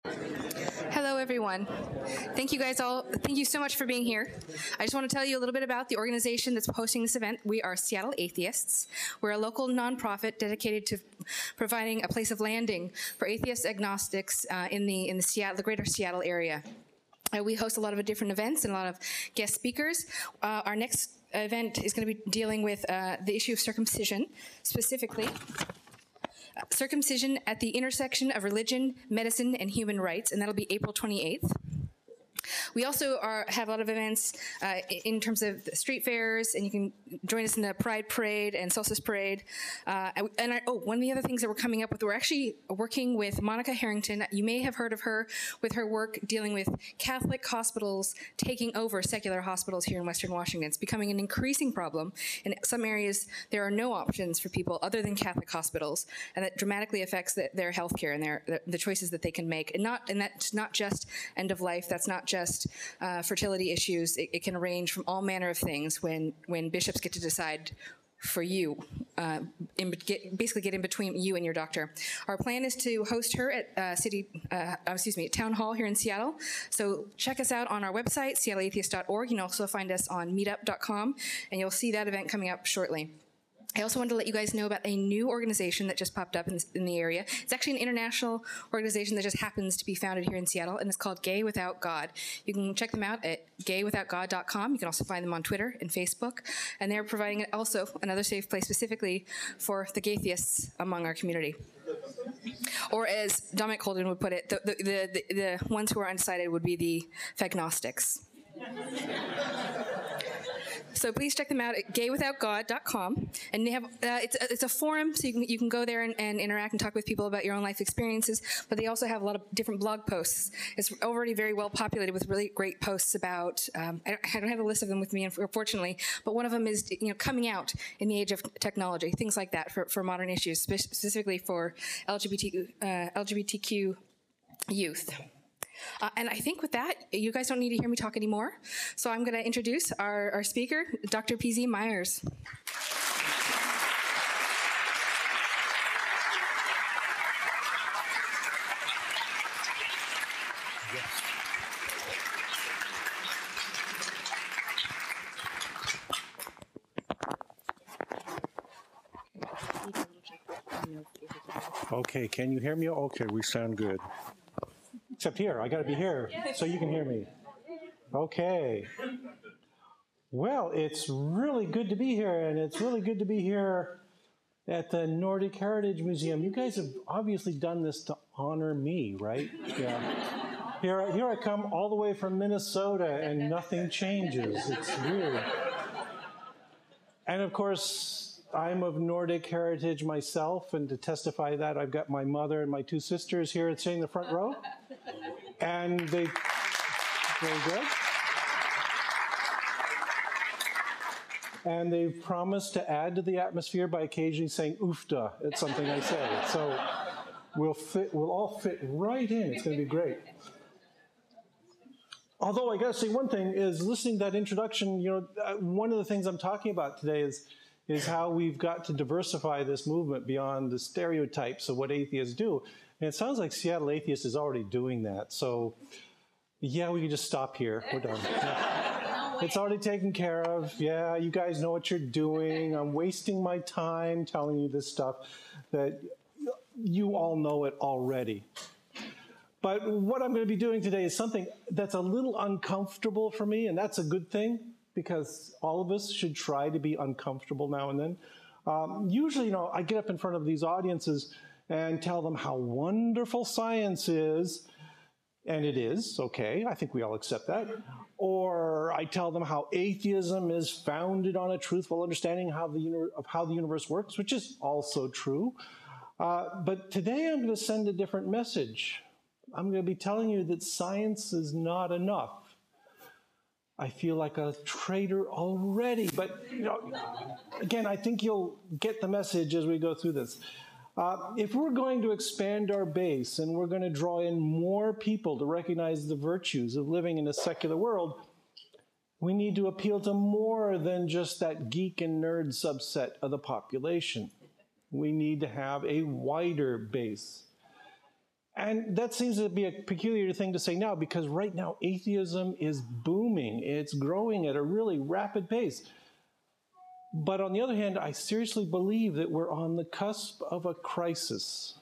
Hello, everyone. Thank you guys all. Thank you so much for being here. I just want to tell you a little bit about the organization that's hosting this event. We are Seattle Atheists. We're a local nonprofit dedicated to providing a place of landing for atheist agnostics in the greater Seattle area. We host a lot of different events and a lot of guest speakers. Our next event is going to be dealing with the issue of circumcision, specifically circumcision at the intersection of religion, medicine, and human rights, and that'll be April 28th. We also have a lot of events in terms of street fairs, and you can join us in the Pride Parade and Solstice Parade. One of the other things that we're coming up with, we're actually working with Monica Harrington. You may have heard of her with her work dealing with Catholic hospitals taking over secular hospitals here in Western Washington. It's becoming an increasing problem. In some areas, there are no options for people other than Catholic hospitals, and that dramatically affects their health care and the choices that they can make. And that's not just end of life. That's not just fertility issues. It can range from all manner of things when bishops get to decide for you, basically get in between you and your doctor. Our plan is to host her at Town Hall here in Seattle. So check us out on our website, seattleatheist.org. You can also find us on meetup.com, and you'll see that event coming up shortly. I also wanted to let you guys know about a new organization that just popped up in the area. It's actually an international organization that just happens to be founded here in Seattle, and it's called Gay Without God. You can check them out at gaywithoutgod.com. You can also find them on Twitter and Facebook, and they're providing also another safe place specifically for the gaytheists among our community. Or as Dominic Holden would put it, the ones who are undecided would be the fagnostics. So please check them out at gaywithoutgod.com, and they have it's a forum, so you can go there and interact and talk with people about your own life experiences. But they also have a lot of different blog posts. It's already very well populated with really great posts about. I don't have a list of them with me, unfortunately, but one of them is coming out in the age of technology, things like that for modern issues, specifically for LGBTQ youth. And I think with that, you guys don't need to hear me talk anymore. So I'm going to introduce our speaker, Dr. P.Z. Myers. Okay, can you hear me? Okay, we sound good. Except here, I gotta be here so you can hear me. Okay. Well, it's really good to be here, and it's really good to be here at the Nordic Heritage Museum. You guys have obviously done this to honor me, right? Yeah. Here I come all the way from Minnesota, and nothing changes. It's weird. And of course, I'm of Nordic heritage myself, and to testify that, I've got my mother and my two sisters here sitting in the front row. And very good. And they've promised to add to the atmosphere by occasionally saying oofta at something I say. So we'll all fit right in. It's going to be great. Although I got to say one thing is, listening to that introduction, one of the things I'm talking about today is how we've got to diversify this movement beyond the stereotypes of what atheists do. And it sounds like Seattle Atheist is already doing that. So, yeah, we can just stop here. We're done. Yeah. It's already taken care of. Yeah, you guys know what you're doing. I'm wasting my time telling you this stuff that you all know it already. But what I'm going to be doing today is something that's a little uncomfortable for me, and that's a good thing, because all of us should try to be uncomfortable now and then. Usually, I get up in front of these audiences and tell them how wonderful science is, and it is, okay, I think we all accept that. Or I tell them how atheism is founded on a truthful understanding of how the universe works, which is also true. But today I'm going to send a different message. I'm going to be telling you that science is not enough. I feel like a traitor already, but again, I think you'll get the message as we go through this. If we're going to expand our base and we're going to draw in more people to recognize the virtues of living in a secular world, we need to appeal to more than just that geek and nerd subset of the population. We need to have a wider base. And that seems to be a peculiar thing to say now, because right now atheism is booming. It's growing at a really rapid pace. But on the other hand, I seriously believe that we're on the cusp of a crisis.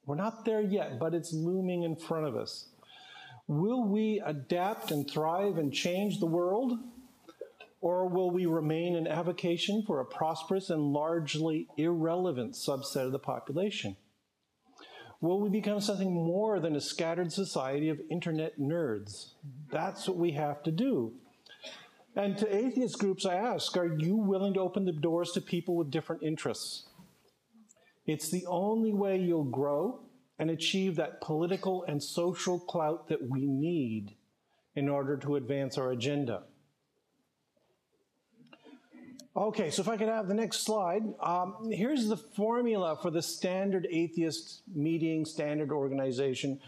We're not there yet, but it's looming in front of us. Will we adapt and thrive and change the world? Or will we remain an avocation for a prosperous and largely irrelevant subset of the population? Will we become something more than a scattered society of internet nerds? That's what we have to do. And to atheist groups, I ask, are you willing to open the doors to people with different interests? It's the only way you'll grow and achieve that political and social clout that we need in order to advance our agenda. Okay, so if I could have the next slide. Here's the formula for the standard atheist meeting, standard organization.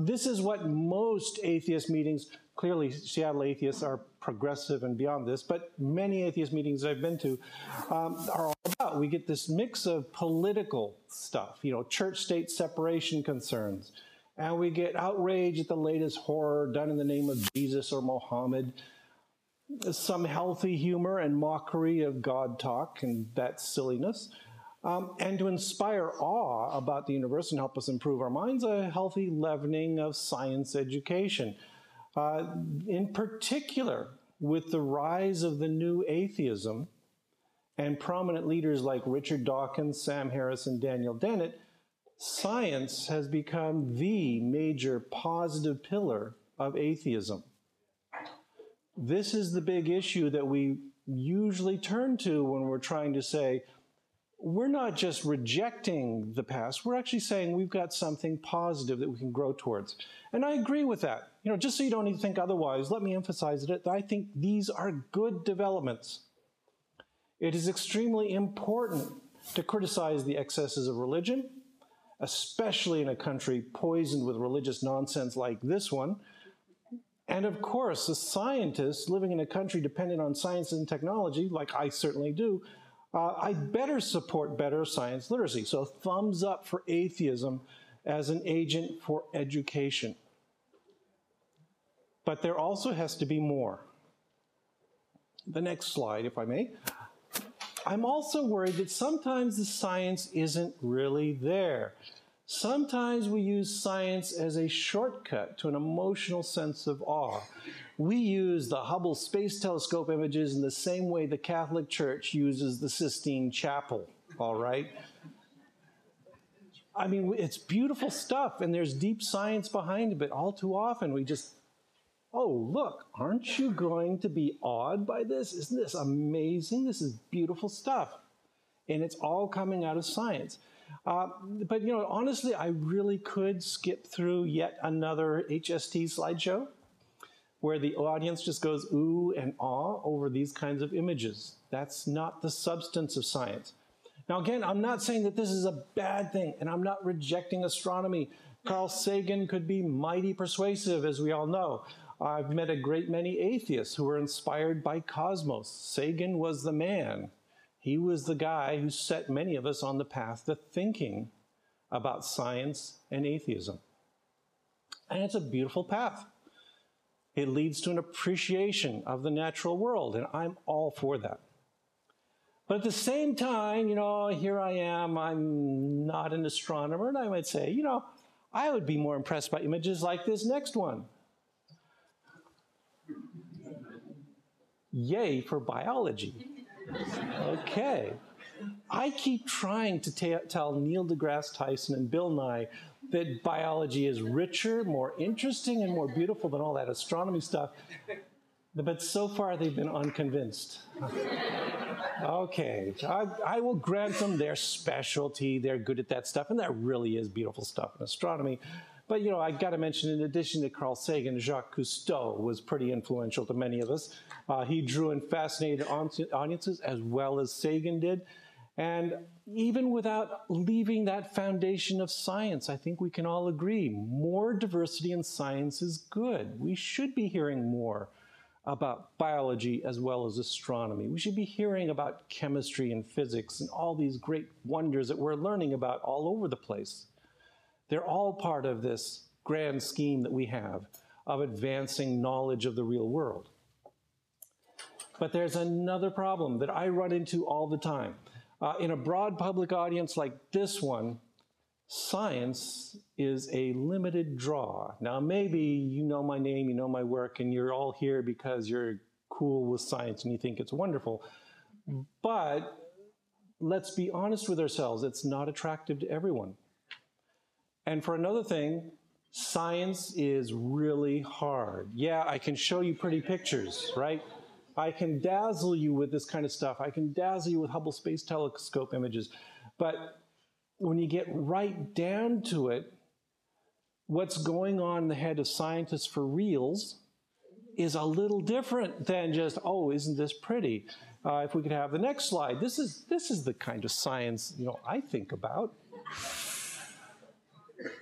This is what most atheist meetings, clearly Seattle atheists are progressive and beyond this, but many atheist meetings I've been to are all about. We get this mix of political stuff, church-state separation concerns, and we get outrage at the latest horror done in the name of Jesus or Mohammed, some healthy humor and mockery of God talk and that silliness, and to inspire awe about the universe and help us improve our minds, a healthy leavening of science education. In particular, with the rise of the new atheism and prominent leaders like Richard Dawkins, Sam Harris, and Daniel Dennett, science has become the major positive pillar of atheism. This is the big issue that we usually turn to when we're trying to say, we're not just rejecting the past, we're actually saying we've got something positive that we can grow towards. And I agree with that. Just so you don't need to think otherwise, let me emphasize it. I think these are good developments. It is extremely important to criticize the excesses of religion, especially in a country poisoned with religious nonsense like this one. And of course, as scientists living in a country dependent on science and technology, like I certainly do, I better support better science literacy. So thumbs up for atheism as an agent for education. But there also has to be more. The next slide, if I may. I'm also worried that sometimes the science isn't really there. Sometimes we use science as a shortcut to an emotional sense of awe. We use the Hubble Space Telescope images in the same way the Catholic Church uses the Sistine Chapel, all right? I mean, it's beautiful stuff, and there's deep science behind it, but all too often we just, oh, look, aren't you going to be awed by this? Isn't this amazing? This is beautiful stuff. And it's all coming out of science. But honestly, I really could skip through yet another HST slideshow where the audience just goes ooh and awe over these kinds of images. That's not the substance of science. Now again, I'm not saying that this is a bad thing, and I'm not rejecting astronomy. Carl Sagan could be mighty persuasive, as we all know. I've met a great many atheists who were inspired by Cosmos. Sagan was the man. He was the guy who set many of us on the path to thinking about science and atheism. And it's a beautiful path. It leads to an appreciation of the natural world, and I'm all for that. But at the same time, here I am, I'm not an astronomer, and I might say, I would be more impressed by images like this next one. Yay for biology. Okay. I keep trying to tell Neil deGrasse Tyson and Bill Nye that biology is richer, more interesting, and more beautiful than all that astronomy stuff. But so far, they've been unconvinced. Okay, I will grant them their specialty. They're good at that stuff, and that really is beautiful stuff in astronomy. But, I got to mention, in addition to Carl Sagan, Jacques Cousteau was pretty influential to many of us. He drew in fascinated audiences as well as Sagan did. And even without leaving that foundation of science, I think we can all agree, more diversity in science is good. We should be hearing more about biology as well as astronomy. We should be hearing about chemistry and physics and all these great wonders that we're learning about all over the place. They're all part of this grand scheme that we have of advancing knowledge of the real world. But there's another problem that I run into all the time. In a broad public audience like this one, science is a limited draw. Now, maybe you know my name, you know my work, and you're all here because you're cool with science and you think it's wonderful. But let's be honest with ourselves, it's not attractive to everyone. And for another thing, science is really hard. Yeah, I can show you pretty pictures, right? I can dazzle you with this kind of stuff. I can dazzle you with Hubble Space Telescope images. But when you get right down to it, what's going on in the head of scientists for reals is a little different than just, oh, isn't this pretty? If we could have the next slide. This is the kind of science, I think about.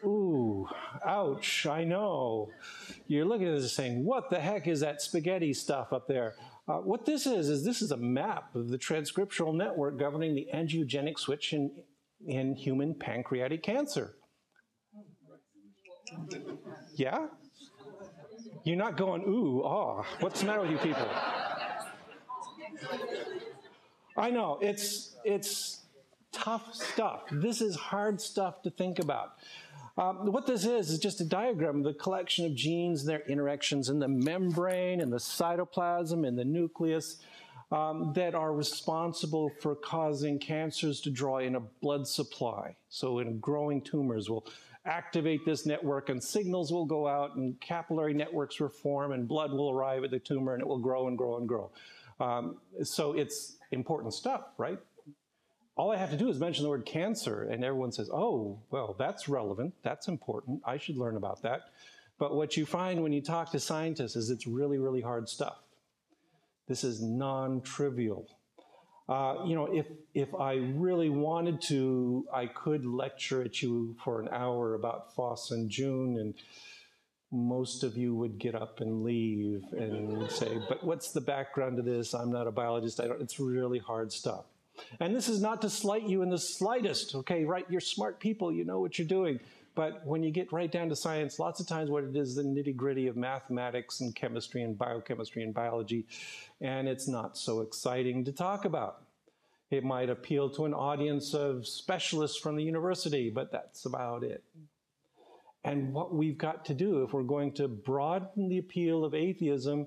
Ooh, ouch, I know. You're looking at this saying, what the heck is that spaghetti stuff up there? What this is a map of the transcriptional network governing the angiogenic switch in human pancreatic cancer. Yeah? You're not going, ooh, ah, what's the matter with you people? I know, it's tough stuff. This is hard stuff to think about. What this is just a diagram of the collection of genes and their interactions in the membrane and the cytoplasm and the nucleus that are responsible for causing cancers to draw in a blood supply. So in growing tumors will activate this network and signals will go out and capillary networks will form and blood will arrive at the tumor and it will grow and grow and grow. So it's important stuff, right? All I have to do is mention the word cancer and everyone says, oh, well, that's relevant, that's important, I should learn about that. But what you find when you talk to scientists is it's really, really hard stuff. This is non-trivial. If I really wanted to, I could lecture at you for an hour about Foss and June, and most of you would get up and leave and say, but what's the background to this? I'm not a biologist. It's really hard stuff. And this is not to slight you in the slightest, okay, right? You're smart people, you know what you're doing. But when you get right down to science, lots of times what it is the nitty-gritty of mathematics and chemistry and biochemistry and biology, and it's not so exciting to talk about. It might appeal to an audience of specialists from the university, but that's about it. And what we've got to do if we're going to broaden the appeal of atheism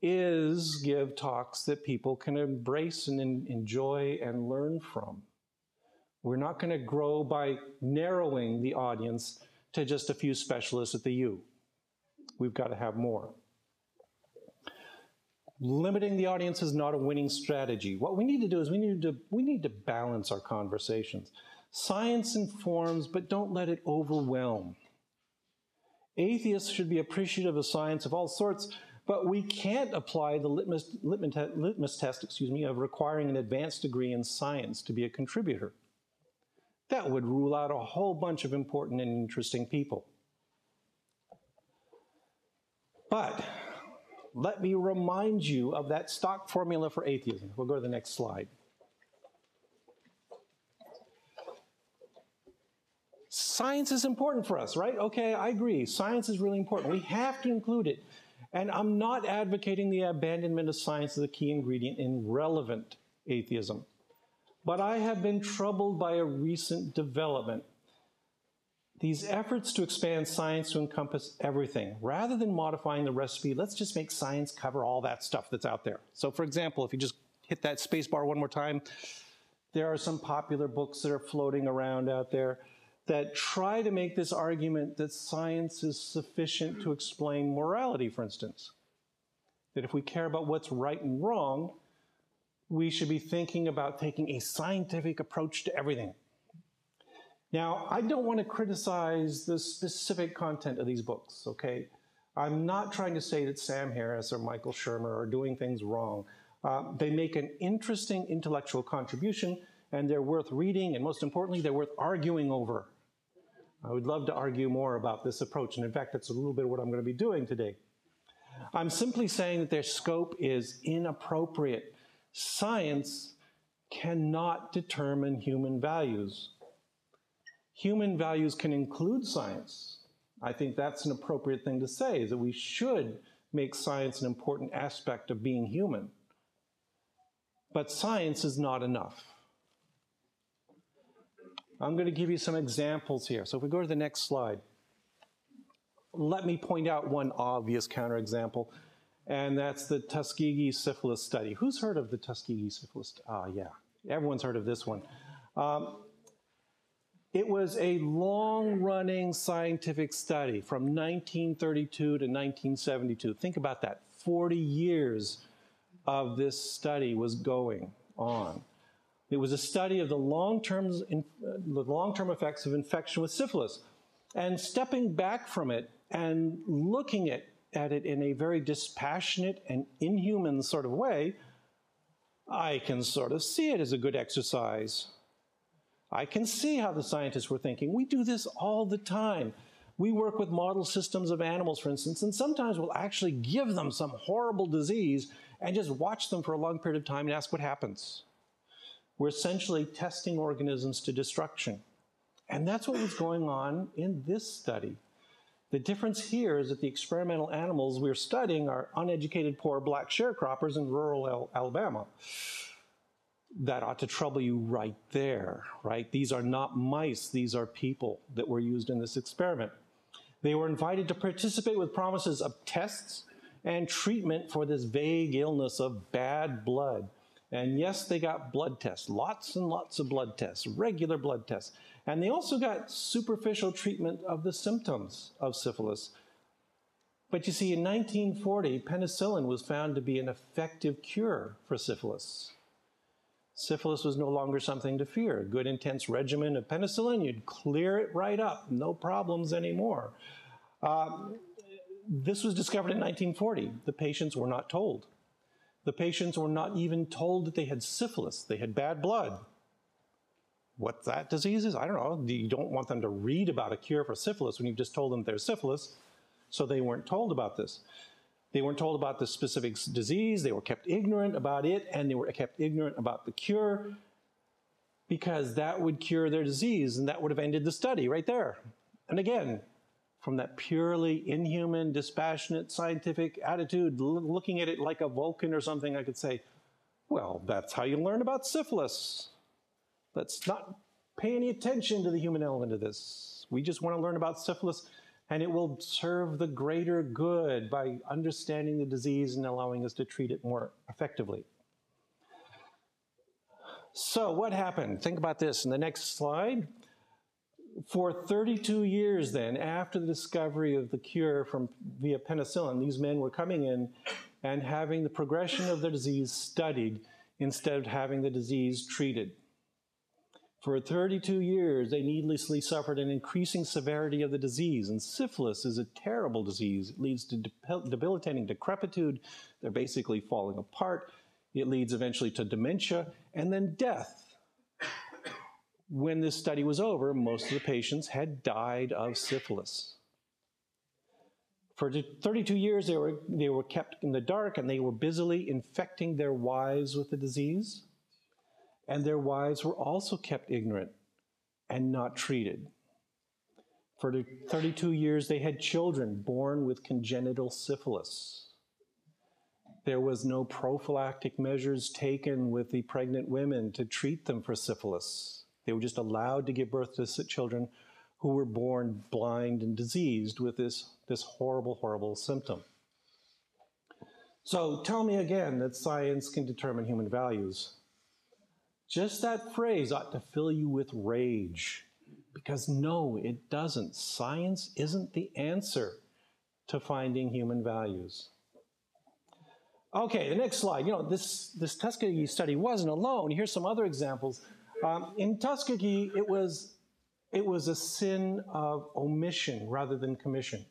is give talks that people can embrace and enjoy and learn from. We're not going to grow by narrowing the audience to just a few specialists at the U. We've got to have more. Limiting the audience is not a winning strategy. What we need to do is we need to balance our conversations. Science informs, but don't let it overwhelm. Atheists should be appreciative of science of all sorts, but we can't apply the litmus test, of requiring an advanced degree in science to be a contributor. That would rule out a whole bunch of important and interesting people. But let me remind you of that stock formula for atheism. We'll go to the next slide. Science is important for us, right? Okay, I agree. Science is really important. We have to include it. And I'm not advocating the abandonment of science as a key ingredient in relevant atheism. But I have been troubled by a recent development. These efforts to expand science to encompass everything. Rather than modifying the recipe, let's just make science cover all that stuff that's out there. So for example, if you just hit that space bar one more time, there are some popular books that are floating around out there that try to make this argument that science is sufficient to explain morality, for instance. That if we care about what's right and wrong, we should be thinking about taking a scientific approach to everything. Now, I don't want to criticize the specific content of these books, okay? I'm not trying to say that Sam Harris or Michael Shermer are doing things wrong. They make an interesting intellectual contribution, and they're worth reading, and most importantly, they're worth arguing over. I would love to argue more about this approach, and in fact, that's a little bit of what I'm going to be doing today. I'm simply saying that their scope is inappropriate. Science cannot determine human values. Human values can include science. I think that's an appropriate thing to say, is that we should make science an important aspect of being human. But science is not enough. I'm going to give you some examples here. So if we go to the next slide, let me point out one obvious counterexample, and that's the Tuskegee syphilis study. Who's heard of the Tuskegee syphilis? Yeah, everyone's heard of this one. It was a long-running scientific study from 1932 to 1972. Think about that. 40 years of this study was going on. It was a study of the long-term effects of infection with syphilis. And stepping back from it and looking at it in a very dispassionate and inhuman sort of way, I can sort of see it as a good exercise. I can see how the scientists were thinking. We do this all the time. We work with model systems of animals, for instance, and sometimes we'll actually give them some horrible disease and just watch them for a long period of time and ask what happens. We're essentially testing organisms to destruction. And that's what was going on in this study. The difference here is that the experimental animals we're studying are uneducated, poor black sharecroppers in rural Alabama. That ought to trouble you right there, right? These are not mice, these are people that were used in this experiment. They were invited to participate with promises of tests and treatment for this vague illness of bad blood. And yes, they got blood tests, lots and lots of blood tests, regular blood tests. And they also got superficial treatment of the symptoms of syphilis. But you see, in 1940, penicillin was found to be an effective cure for syphilis. Syphilis was no longer something to fear. A good intense regimen of penicillin, you'd clear it right up, no problems anymore. This was discovered in 1940. The patients were not told. The patients were not even told that they had syphilis. They had bad blood. What that disease is, I don't know. You don't want them to read about a cure for syphilis when you've just told them there's syphilis. So they weren't told about this. They weren't told about the specific disease. They were kept ignorant about it, and they were kept ignorant about the cure because that would cure their disease, and that would have ended the study right there. And again, from that purely inhuman, dispassionate, scientific attitude, looking at it like a Vulcan or something, I could say, well, that's how you learn about syphilis. Let's not pay any attention to the human element of this. We just want to learn about syphilis, and it will serve the greater good by understanding the disease and allowing us to treat it more effectively. So what happened? Think about this in the next slide. For 32 years then, after the discovery of the cure via penicillin, these men were coming in and having the progression of their disease studied instead of having the disease treated. For 32 years, they needlessly suffered an increasing severity of the disease, and syphilis is a terrible disease. It leads to debilitating decrepitude. They're basically falling apart. It leads eventually to dementia and then death. When this study was over, most of the patients had died of syphilis. For 32 years, they were kept in the dark, and they were busily infecting their wives with the disease. And their wives were also kept ignorant and not treated. For 32 years, they had children born with congenital syphilis. There was no prophylactic measures taken with the pregnant women to treat them for syphilis. They were just allowed to give birth to children who were born blind and diseased with this horrible, horrible symptom. So tell me again that science can determine human values. Just that phrase ought to fill you with rage, because no, it doesn't. Science isn't the answer to finding human values. Okay, the next slide. You know, this Tuskegee study wasn't alone. Here's some other examples. In Tuskegee, it was a sin of omission rather than commission.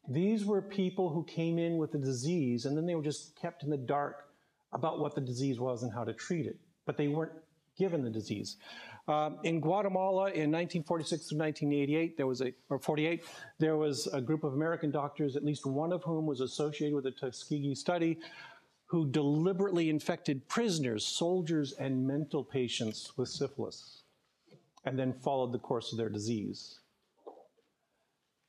These were people who came in with the disease, and then they were just kept in the dark about what the disease was and how to treat it. But they weren't given the disease. In Guatemala in 1946 to 1988, there was a group of American doctors, at least one of whom was associated with the Tuskegee study, who deliberately infected prisoners, soldiers, and mental patients with syphilis. and then followed the course of their disease.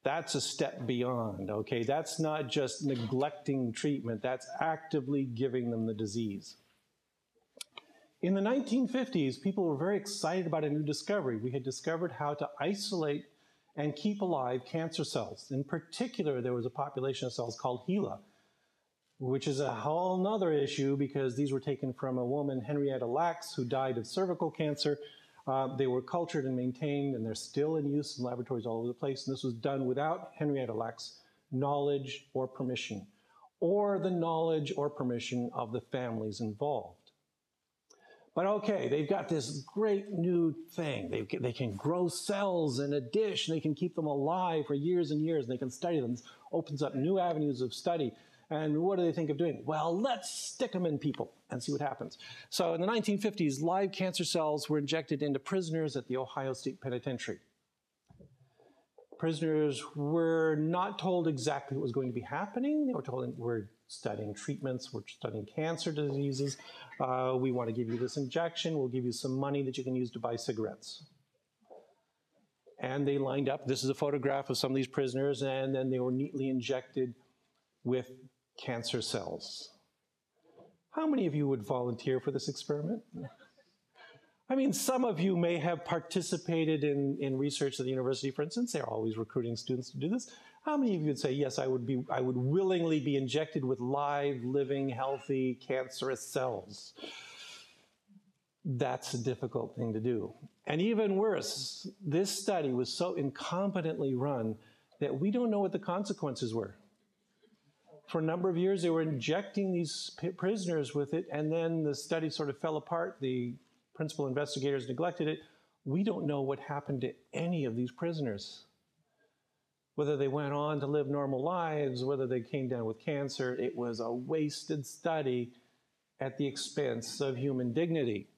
That's a step beyond, okay? That's not just neglecting treatment, that's actively giving them the disease. In the 1950s, people were very excited about a new discovery. We had discovered how to isolate and keep alive cancer cells. In particular, there was a population of cells called HeLa, which is a whole nother issue because these were taken from a woman, Henrietta Lacks, who died of cervical cancer. They were cultured and maintained, and they're still in use in laboratories all over the place. And this was done without Henrietta Lacks' knowledge or permission, or the knowledge or permission of the families involved. But okay, they've got this great new thing. They can grow cells in a dish, and they can keep them alive for years and years, and they can study them. This opens up new avenues of study. And what do they think of doing? Well, let's stick them in people and see what happens. So in the 1950s, live cancer cells were injected into prisoners at the Ohio State Penitentiary. Prisoners were not told exactly what was going to be happening. They were told, we're studying treatments, we're studying cancer diseases. We want to give you this injection. We'll give you some money that you can use to buy cigarettes. And they lined up. This is a photograph of some of these prisoners, and then they were neatly injected with cancer cells. How many of you would volunteer for this experiment? I mean, some of you may have participated in research at the university, for instance. They're always recruiting students to do this. How many of you would say, yes, I would willingly be injected with live, living, healthy, cancerous cells? That's a difficult thing to do. And even worse, this study was so incompetently run that we don't know what the consequences were. For a number of years, they were injecting these prisoners with it, and then the study sort of fell apart. The principal investigators neglected it. We don't know what happened to any of these prisoners. Whether they went on to live normal lives, whether they came down with cancer, it was a wasted study at the expense of human dignity.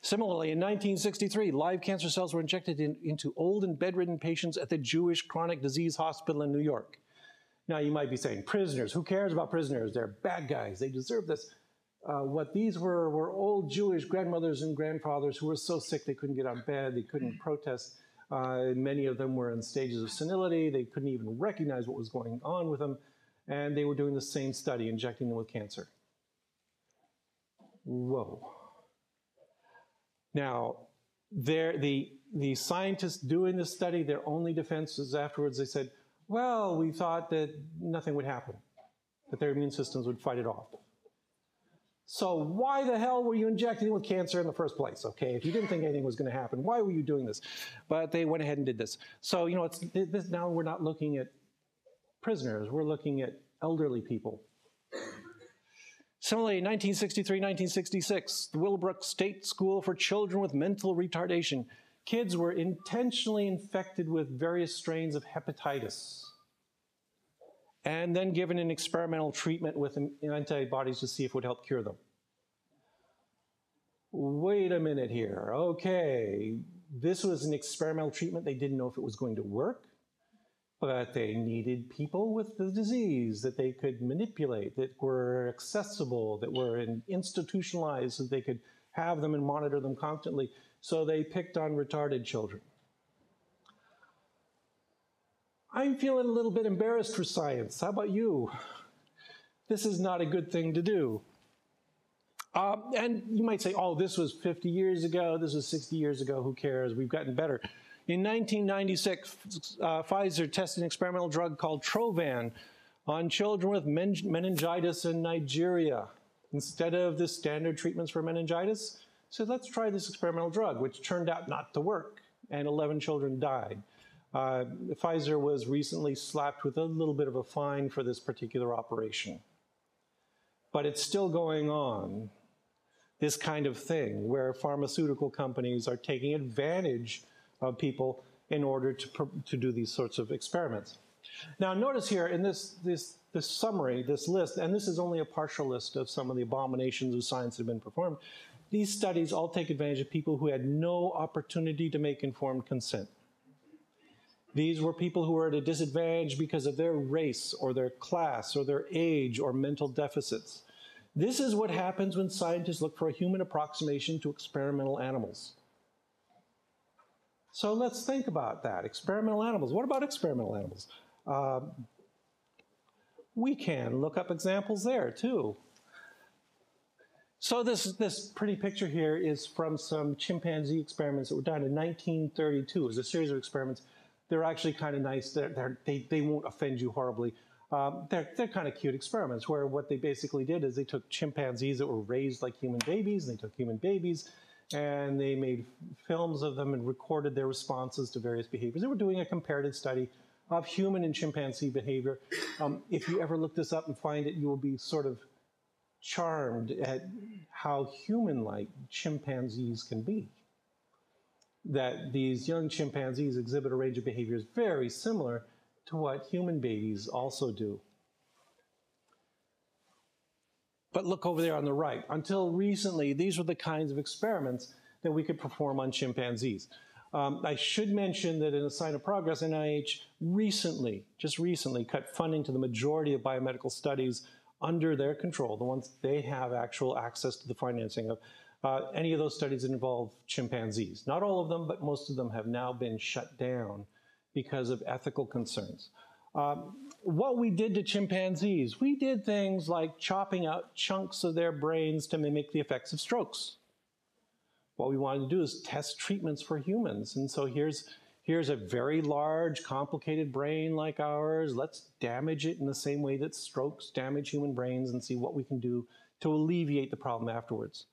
Similarly, in 1963, live cancer cells were injected into old and bedridden patients at the Jewish Chronic Disease Hospital in New York. Now, you might be saying, prisoners, who cares about prisoners? They're bad guys, they deserve this. What these were old Jewish grandmothers and grandfathers who were so sick they couldn't get out of bed, they couldn't protest. Many of them were in stages of senility, they couldn't even recognize what was going on with them, and they were doing the same study, injecting them with cancer. Whoa. Now, the scientists doing this study, their only defense was afterwards, they said, well, we thought that nothing would happen, that their immune systems would fight it off. So why the hell were you injecting with cancer in the first place, okay? If you didn't think anything was going to happen, why were you doing this? But they went ahead and did this. So, you know, now we're not looking at prisoners, we're looking at elderly people. Similarly, in 1963, 1966, the Willowbrook State School for Children with Mental Retardation, kids were intentionally infected with various strains of hepatitis and then given an experimental treatment with antibodies to see if it would help cure them. Wait a minute here. Okay, this was an experimental treatment. They didn't know if it was going to work, but they needed people with the disease that they could manipulate, that were accessible, that were institutionalized so they could have them and monitor them constantly. So they picked on retarded children. I'm feeling a little bit embarrassed for science. How about you? This is not a good thing to do. And you might say, oh, this was 50 years ago, this was 60 years ago, who cares? We've gotten better. In 1996, Pfizer tested an experimental drug called Trovan on children with meningitis in Nigeria. Instead of the standard treatments for meningitis, so let's try this experimental drug, which turned out not to work, and 11 children died. Pfizer was recently slapped with a little bit of a fine for this particular operation. But it's still going on, this kind of thing, where pharmaceutical companies are taking advantage of people in order to do these sorts of experiments. Now notice here in this summary, this list, and this is only a partial list of some of the abominations of science that have been performed, these studies all take advantage of people who had no opportunity to make informed consent. These were people who were at a disadvantage because of their race or their class or their age or mental deficits. This is what happens when scientists look for a human approximation to experimental animals. So let's think about that. Experimental animals. What about experimental animals? We can look up examples there too. So this pretty picture here is from some chimpanzee experiments that were done in 1932. It was a series of experiments. They're actually kind of nice. They won't offend you horribly. They're kind of cute experiments where what they basically did is they took chimpanzees that were raised like human babies, and they took human babies, and they made films of them and recorded their responses to various behaviors. They were doing a comparative study of human and chimpanzee behavior. If you ever look this up and find it, you will be sort of charmed at how human-like chimpanzees can be. That these young chimpanzees exhibit a range of behaviors very similar to what human babies also do. But look over there on the right. Until recently, these were the kinds of experiments that we could perform on chimpanzees. I should mention that in a sign of progress, NIH just recently cut funding to the majority of biomedical studies under their control, the ones they have actual access to the financing of. Any of those studies that involve chimpanzees. Not all of them, but most of them have now been shut down because of ethical concerns. What we did to chimpanzees, we did things like chopping out chunks of their brains to mimic the effects of strokes. What we wanted to do is test treatments for humans. And so here's a very large, complicated brain like ours. Let's damage it in the same way that strokes damage human brains and see what we can do to alleviate the problem afterwards.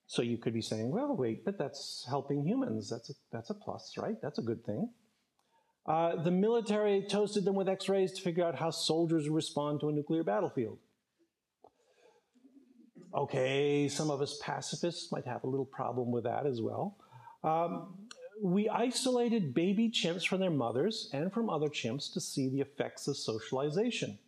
So you could be saying, well, wait, but that's helping humans. That's a plus, right? That's a good thing. The military toasted them with X-rays to figure out how soldiers respond to a nuclear battlefield. Okay, some of us pacifists might have a little problem with that as well. We isolated baby chimps from their mothers and from other chimps to see the effects of socialization.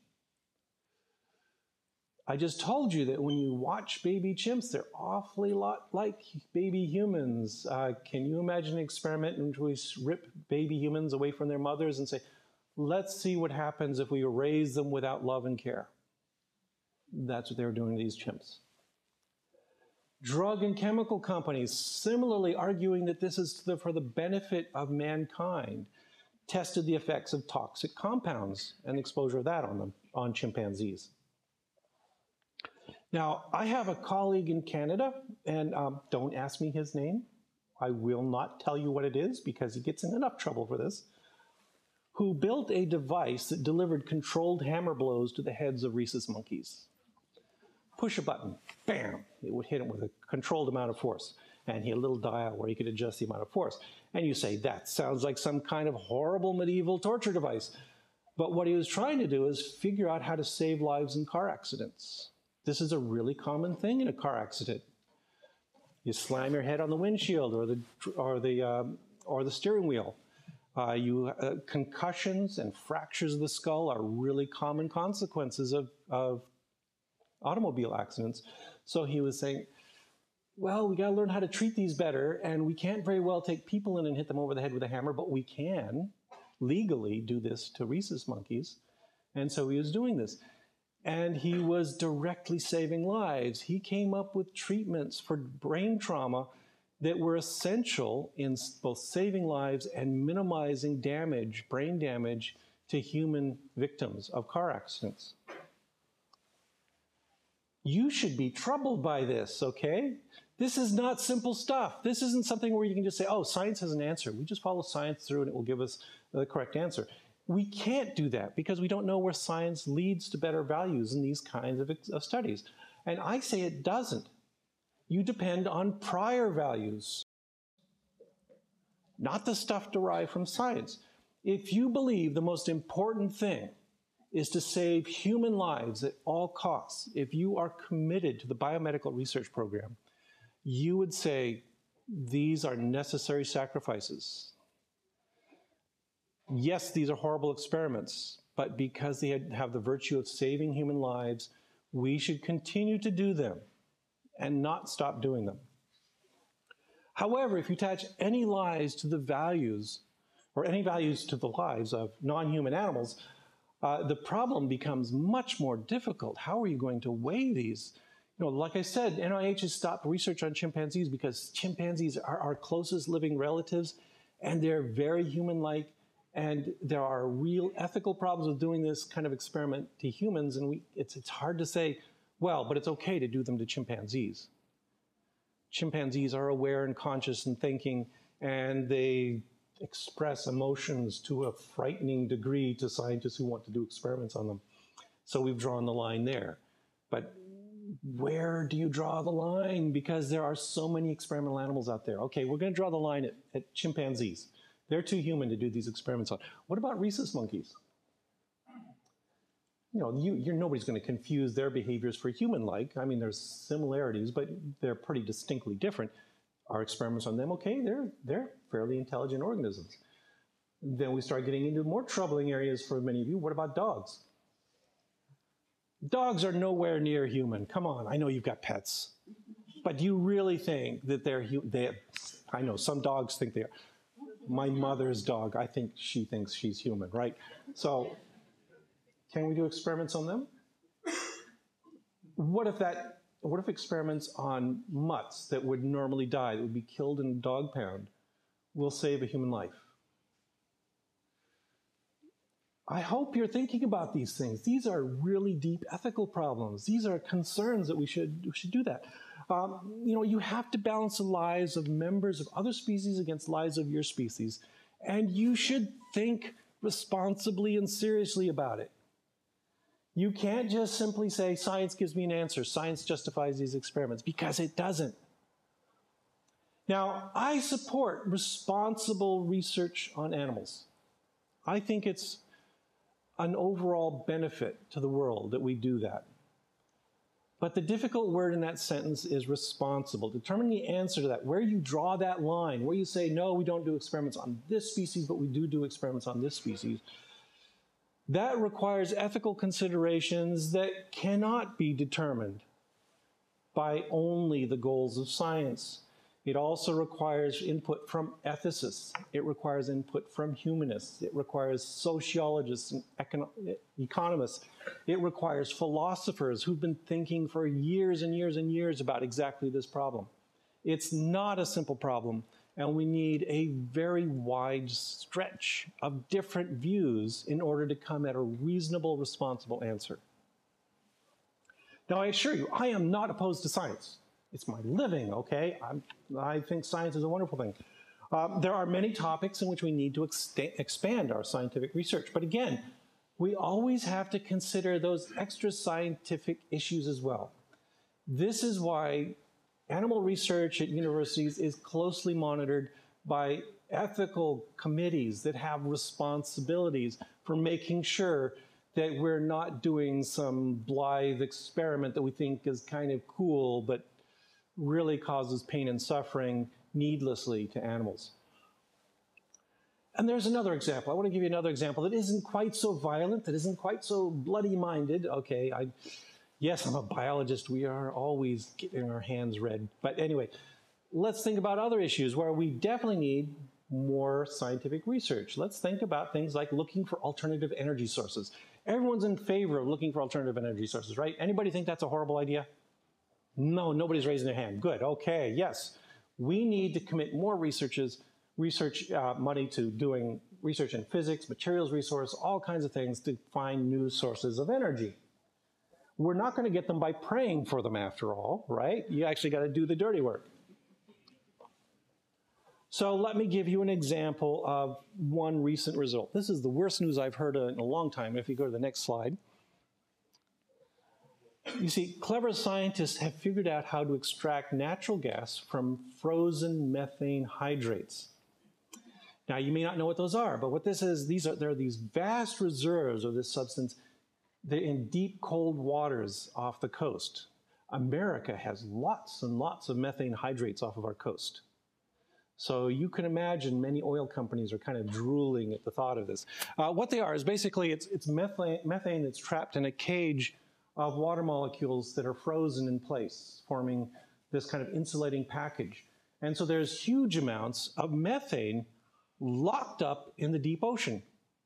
I just told you that when you watch baby chimps, they're awfully lot like baby humans. Can you imagine an experiment in which we rip baby humans away from their mothers and say, let's see what happens if we raise them without love and care? That's what they were doing to these chimps. Drug and chemical companies similarly arguing that this is for the benefit of mankind, tested the effects of toxic compounds and exposure of that on chimpanzees. Now, I have a colleague in Canada, and don't ask me his name. I will not tell you what it is because he gets in enough trouble for this, who built a device that delivered controlled hammer blows to the heads of rhesus monkeys. Push a button, bam, it would hit him with a controlled amount of force. And he had a little dial where he could adjust the amount of force. And you say, that sounds like some kind of horrible medieval torture device. But what he was trying to do is figure out how to save lives in car accidents. This is a really common thing in a car accident. You slam your head on the windshield or the steering wheel. Concussions and fractures of the skull are really common consequences of automobile accidents. So he was saying, well, we got to learn how to treat these better, and we can't very well take people in and hit them over the head with a hammer, but we can legally do this to rhesus monkeys. And so he was doing this. And he was directly saving lives. He came up with treatments for brain trauma that were essential in both saving lives and minimizing damage, brain damage, to human victims of car accidents. You should be troubled by this, okay? This is not simple stuff. This isn't something where you can just say, oh, science has an answer. We just follow science through and it will give us the correct answer. We can't do that because we don't know where science leads to better values in these kinds of studies. And I say it doesn't. You depend on prior values, not the stuff derived from science. If you believe the most important thing is to save human lives at all costs, if you are committed to the biomedical research program, you would say these are necessary sacrifices. Yes, these are horrible experiments, but because they have the virtue of saving human lives, we should continue to do them and not stop doing them. However, if you attach any lies to the values, or any values to the lives of non-human animals, the problem becomes much more difficult. How are you going to weigh these? Like I said, NIH has stopped research on chimpanzees because chimpanzees are our closest living relatives, and they're very human-like, and there are real ethical problems with doing this kind of experiment to humans, and it's hard to say, well, but it's okay to do them to chimpanzees. Chimpanzees are aware and conscious and thinking, and they express emotions to a frightening degree to scientists who want to do experiments on them. So we've drawn the line there. But where do you draw the line? Because there are so many experimental animals out there. Okay, we're going to draw the line at chimpanzees. They're too human to do these experiments on. What about rhesus monkeys? Nobody's going to confuse their behaviors for human-like. I mean, there's similarities, but they're pretty distinctly different. Our experiments on them, okay, they're fairly intelligent organisms. Then we start getting into more troubling areas for many of you. What about dogs? Dogs are nowhere near human. Come on, I know you've got pets. But do you really think that they're human? I know some dogs think they are. My mother's dog, I think she thinks she's human, right? So can we do experiments on them? What if experiments on mutts that would normally die, that would be killed in a dog pound, will save a human life? I hope you're thinking about these things. These are really deep ethical problems. These are concerns that we should do that. You have to balance the lives of members of other species against lives of your species, and you should think responsibly and seriously about it. You can't just simply say, science gives me an answer, science justifies these experiments, because it doesn't. Now, I support responsible research on animals. I think it's an overall benefit to the world that we do that. But the difficult word in that sentence is responsible. Determining the answer to that, where you draw that line, where you say, no, we don't do experiments on this species, but we do experiments on this species, that requires ethical considerations that cannot be determined by only the goals of science. It also requires input from ethicists. It requires input from humanists. It requires sociologists and economists. It requires philosophers who've been thinking for years and years and years about exactly this problem. It's not a simple problem, and we need a very wide stretch of different views in order to come at a reasonable, responsible answer. Now, I assure you, I am not opposed to science. It's my living, okay? I think science is a wonderful thing. There are many topics in which we need to expand our scientific research. But again, we always have to consider those extra scientific issues as well. This is why animal research at universities is closely monitored by ethical committees that have responsibilities for making sure that we're not doing some blithe experiment that we think is kind of cool, but really causes pain and suffering needlessly to animals. And there's another example. I want to give you another example that isn't quite so violent, that isn't quite so bloody-minded. Okay, yes, I'm a biologist. We are always getting our hands red. But anyway, let's think about other issues where we definitely need more scientific research. Let's think about things like looking for alternative energy sources. Everyone's in favor of looking for alternative energy sources, right? Anybody think that's a horrible idea? No, nobody's raising their hand. Good, okay, yes. We need to commit more research money to doing research in physics, materials resource, all kinds of things to find new sources of energy. We're not going to get them by praying for them after all, right? You actually got to do the dirty work. So let me give you an example of one recent result. This is the worst news I've heard in a long time. If you go to the next slide. You see, clever scientists have figured out how to extract natural gas from frozen methane hydrates. Now, you may not know what those are, but what this is, there are these vast reserves of this substance. They're in deep, cold waters off the coast. America has lots and lots of methane hydrates off of our coast. So you can imagine many oil companies are kind of drooling at the thought of this. What they are is basically it's methane that's trapped in a cage of water molecules that are frozen in place, forming this kind of insulating package. And so there's huge amounts of methane locked up in the deep ocean.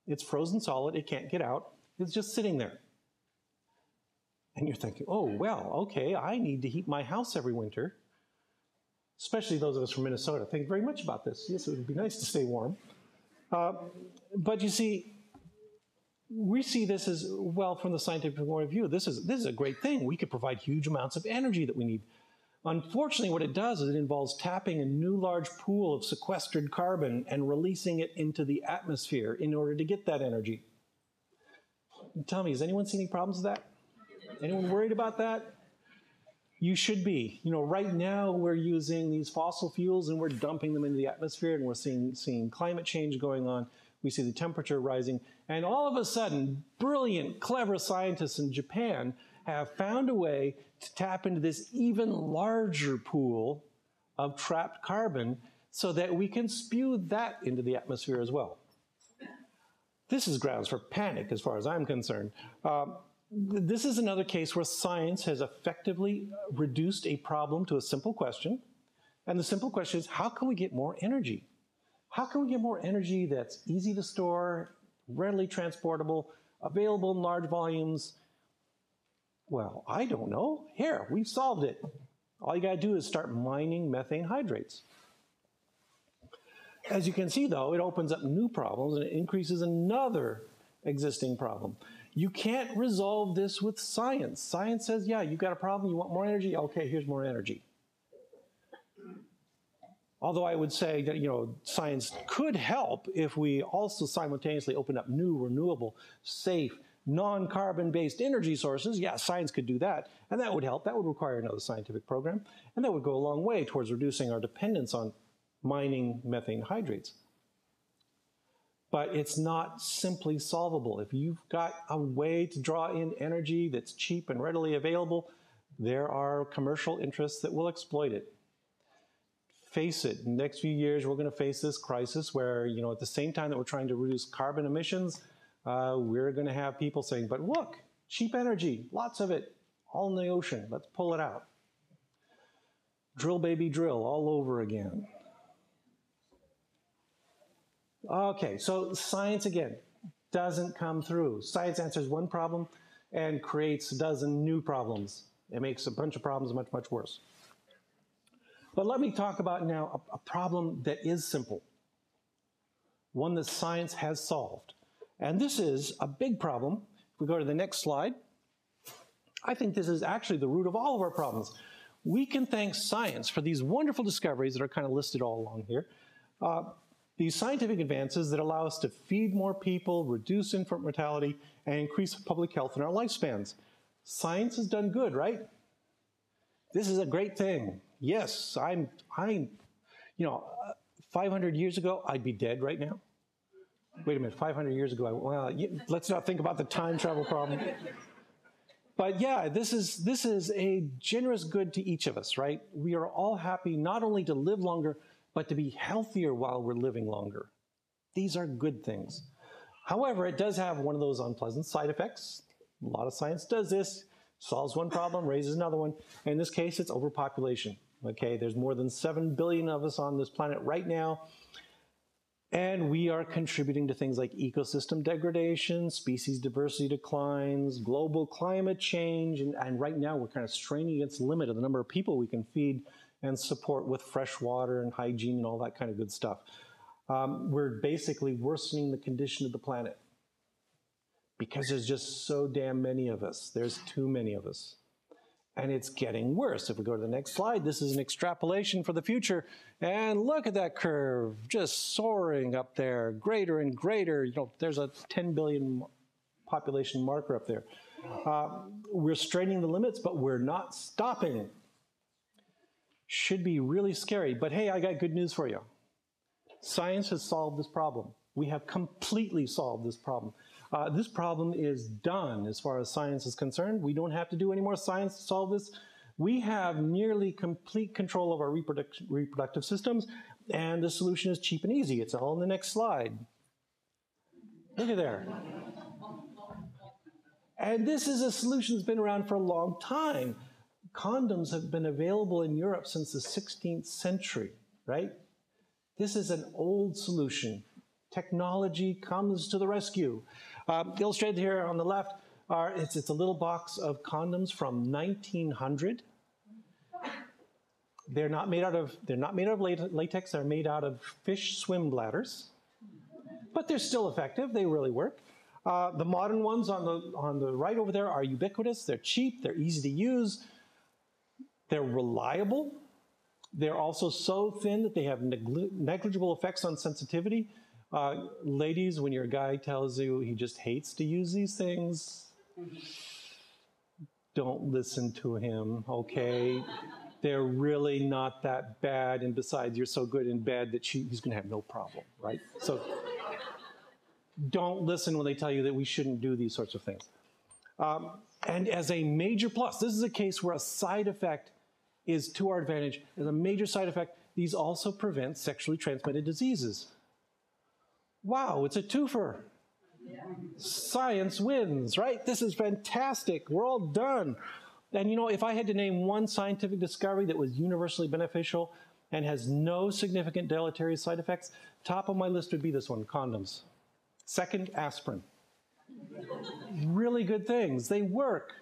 It's frozen solid, it can't get out, it's just sitting there. And you're thinking, oh, well, okay, I need to heat my house every winter, especially those of us from Minnesota think very much about this. Yes, it would be nice to stay warm. But you see, we see this as, well, from the scientific point of view, this is a great thing. We could provide huge amounts of energy that we need. Unfortunately, what it does is it involves tapping a new large pool of sequestered carbon and releasing it into the atmosphere in order to get that energy. Tell me, has anyone seen any problems with that? Anyone worried about that? You should be. You know, right now we're using these fossil fuels and we're dumping them into the atmosphere, and we're seeing climate change going on. We see the temperature rising, and all of a sudden, brilliant, clever scientists in Japan have found a way to tap into this even larger pool of trapped carbon so that we can spew that into the atmosphere as well. This is grounds for panic as far as I'm concerned. This is another case where science has effectively reduced a problem to a simple question. And the simple question is, how can we get more energy? How can we get more energy that's easy to store, readily transportable, available in large volumes? Well, I don't know. Here, we've solved it. All you got to do is start mining methane hydrates. As you can see, though, it opens up new problems and it increases another existing problem. You can't resolve this with science. Science says, yeah, you've got a problem, you want more energy? Okay, here's more energy. Although I would say that, you know, science could help if we also simultaneously open up new, renewable, safe, non-carbon-based energy sources. Yeah, science could do that, and that would help. That would require another scientific program, and that would go a long way towards reducing our dependence on mining methane hydrates. But it's not simply solvable. If you've got a way to draw in energy that's cheap and readily available, there are commercial interests that will exploit it. Face it, in the next few years, we're going to face this crisis where, you know, at the same time that we're trying to reduce carbon emissions, we're going to have people saying, but look, cheap energy, lots of it, all in the ocean, let's pull it out. Drill, baby, drill, all over again. Okay, so science, again, doesn't come through. Science answers one problem and creates a dozen new problems. It makes a bunch of problems much, much worse. But let me talk about now a problem that is simple, one that science has solved. And this is a big problem. If we go to the next slide, I think this is actually the root of all of our problems. We can thank science for these wonderful discoveries that are kind of listed all along here. These scientific advances that allow us to feed more people, reduce infant mortality, and increase public health in our lifespans. Science has done good, right? This is a great thing. Yes, I'm you know, 500 years ago, I'd be dead right now. Wait a minute, 500 years ago, well, let's not think about the time travel problem. But yeah, this is a generous good to each of us, right? We are all happy not only to live longer, but to be healthier while we're living longer. These are good things. However, it does have one of those unpleasant side effects. A lot of science does this, solves one problem, raises another one. In this case, it's overpopulation. Okay, there's more than 7 billion of us on this planet right now, and we are contributing to things like ecosystem degradation, species diversity declines, global climate change, and right now we're kind of straining against the limit of the number of people we can feed and support with fresh water and hygiene and all that kind of good stuff. We're basically worsening the condition of the planet because there's just so damn many of us. There's too many of us. And it's getting worse. If we go to the next slide, this is an extrapolation for the future. And look at that curve, just soaring up there, greater and greater. You know, there's a 10 billion population marker up there. We're straining the limits, but we're not stopping. Should be really scary. But hey, I got good news for you. Science has solved this problem. We have completely solved this problem. This problem is done as far as science is concerned. We don't have to do any more science to solve this. We have nearly complete control of our reproductive systems, and the solution is cheap and easy. It's all in the next slide. Look at there. And this is a solution that's been around for a long time. Condoms have been available in Europe since the 16th century, right? This is an old solution. Technology comes to the rescue. Illustrated here on the left, It's a little box of condoms from 1900. They're not made out of latex. They're made out of fish swim bladders, but they're still effective. They really work. The modern ones on the right over there are ubiquitous. They're cheap. They're easy to use. They're reliable. They're also so thin that they have negligible effects on sensitivity. Ladies, when your guy tells you he just hates to use these things, don't listen to him, okay? They're really not that bad, and besides, you're so good in bed that he's going to have no problem, right? So don't listen when they tell you that we shouldn't do these sorts of things. And as a major plus, this is a case where a side effect is to our advantage. As a major side effect, these also prevent sexually transmitted diseases. Wow, it's a twofer. Yeah. Science wins, right? This is fantastic. We're all done. And you know, if I had to name one scientific discovery that was universally beneficial and has no significant deleterious side effects, top of my list would be this one, condoms. Second, aspirin. Really good things. They work.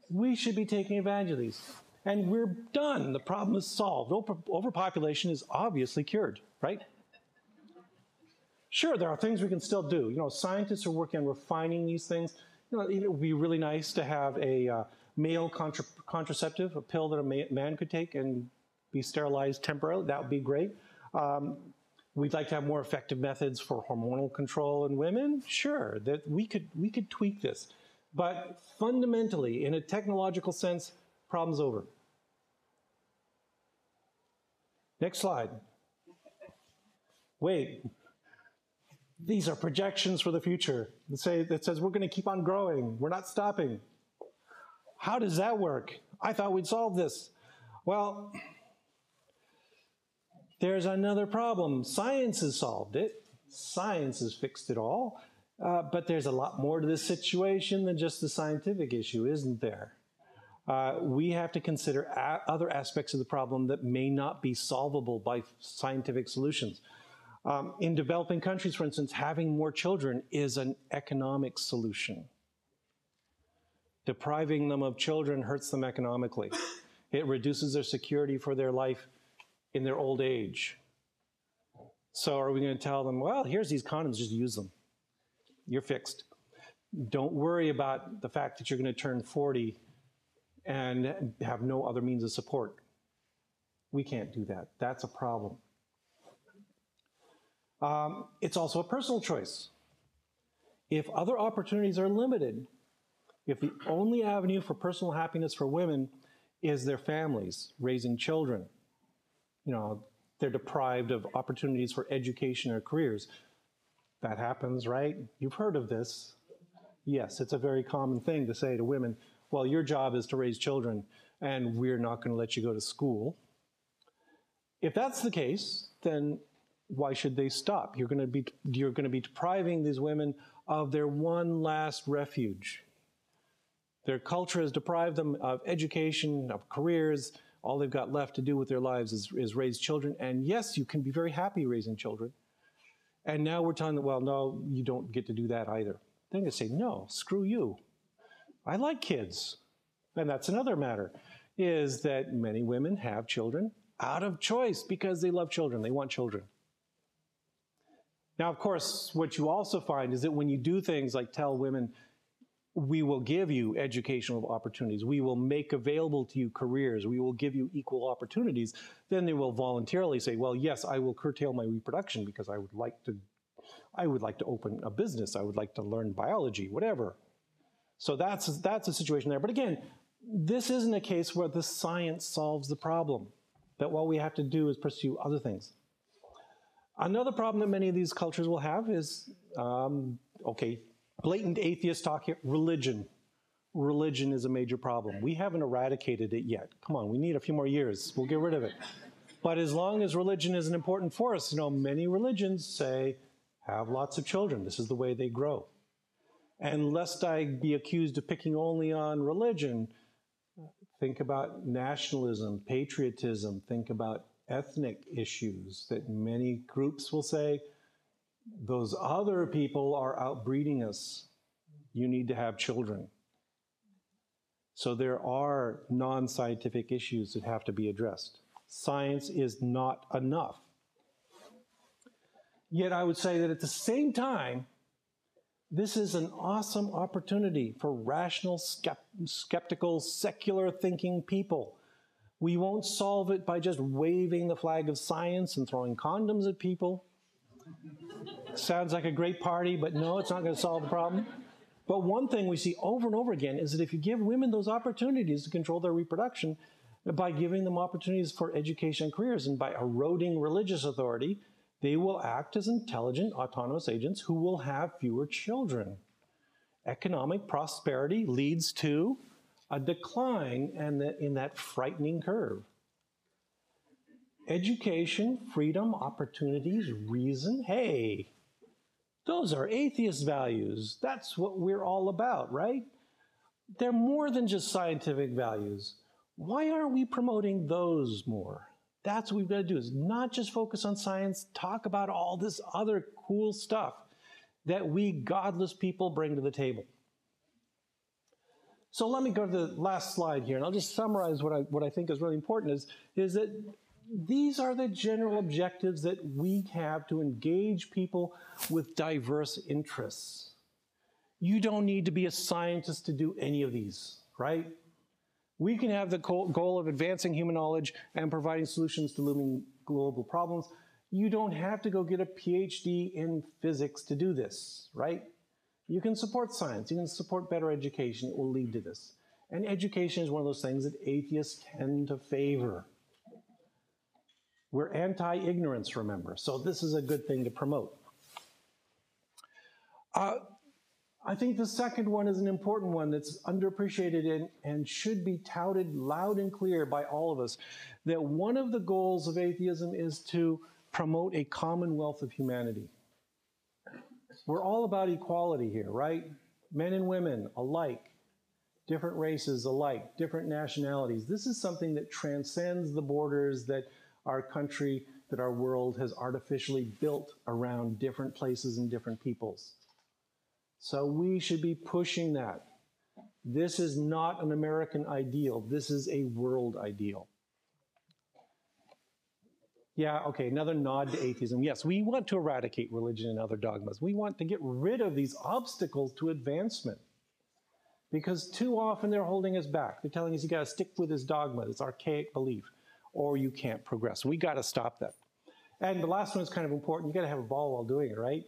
We should be taking advantage of these. And we're done. The problem is solved. Overpopulation is obviously cured, right? Sure, there are things we can still do. You know, scientists are working on refining these things. You know, it would be really nice to have a male contraceptive, a pill that a man could take and be sterilized temporarily. That would be great. We'd like to have more effective methods for hormonal control in women. Sure, that we could tweak this. But fundamentally, in a technological sense, problem's over. Next slide. Wait. These are projections for the future that says we're going to keep on growing. We're not stopping. How does that work? I thought we'd solve this. Well, there's another problem. Science has solved it. Science has fixed it all. But there's a lot more to this situation than just the scientific issue, isn't there? We have to consider other aspects of the problem that may not be solvable by scientific solutions. In developing countries, for instance, having more children is an economic solution. Depriving them of children hurts them economically. It reduces their security for their life in their old age. So are we going to tell them, well, here's these condoms, just use them. You're fixed. Don't worry about the fact that you're going to turn 40 and have no other means of support. We can't do that. That's a problem. It's also a personal choice. If other opportunities are limited, if the only avenue for personal happiness for women is their families, raising children, you know, they're deprived of opportunities for education or careers. That happens, right? You've heard of this. Yes, it's a very common thing to say to women, well, your job is to raise children, and we're not going to let you go to school. If that's the case, then why should they stop? You're going to be depriving these women of their one last refuge. Their culture has deprived them of education, of careers. All they've got left to do with their lives is raise children. And yes, you can be very happy raising children. And now we're telling them, well, no, you don't get to do that either. They're going to say, no, screw you. I like kids. And that's another matter, is that many women have children out of choice because they love children. They want children. Now, of course, what you also find is that when you do things like tell women, we will give you educational opportunities, we will make available to you careers, we will give you equal opportunities, then they will voluntarily say, well, yes, I will curtail my reproduction because I would like to open a business, I would like to learn biology, whatever. So that's a situation there. But again, this isn't a case where the science solves the problem, that what we have to do is pursue other things. Another problem that many of these cultures will have is, blatant atheist talk here, religion. Religion is a major problem. We haven't eradicated it yet. Come on, we need a few more years. We'll get rid of it. But as long as religion is an important force, you know, many religions say, have lots of children. This is the way they grow. And lest I be accused of picking only on religion, think about nationalism, patriotism, think about ethnic issues that many groups will say, those other people are outbreeding us. you need to have children. So there are non-scientific issues that have to be addressed. Science is not enough. Yet I would say that at the same time, this is an awesome opportunity for rational, skeptical, secular thinking people. We won't solve it by just waving the flag of science and throwing condoms at people. Sounds like a great party, but no, it's not going to solve the problem. But one thing we see over and over again is that if you give women those opportunities to control their reproduction, by giving them opportunities for education and careers, and by eroding religious authority, they will act as intelligent, autonomous agents who will have fewer children. Economic prosperity leads to a decline in that frightening curve. Education, freedom, opportunities, reason, hey, those are atheist values. That's what we're all about, right? They're more than just scientific values. Why aren't we promoting those more? That's what we've got to do, is not just focus on science, talk about all this other cool stuff that we godless people bring to the table. So let me go to the last slide here, and I'll just summarize what I think is really important is that these are the general objectives that we have to engage people with diverse interests. You don't need to be a scientist to do any of these, right? We can have the goal of advancing human knowledge and providing solutions to looming global problems. You don't have to go get a PhD in physics to do this, right? You can support science. You can support better education. It will lead to this. And education is one of those things that atheists tend to favor. We're anti-ignorance, remember, so this is a good thing to promote. I think the second one is an important one that's underappreciated and should be touted loud and clear by all of us, that one of the goals of atheism is to promote a commonwealth of humanity. We're all about equality here, right? Men and women alike, different races alike, different nationalities. This is something that transcends the borders that our country, that our world has artificially built around different places and different peoples. So we should be pushing that. This is not an American ideal. This is a world ideal. Yeah, okay, another nod to atheism. Yes, we want to eradicate religion and other dogmas. We want to get rid of these obstacles to advancement. Because too often they're holding us back. They're telling us you got to stick with this dogma, this archaic belief, or you can't progress. We got to stop that. And the last one is kind of important. You got to have a ball while doing it, right?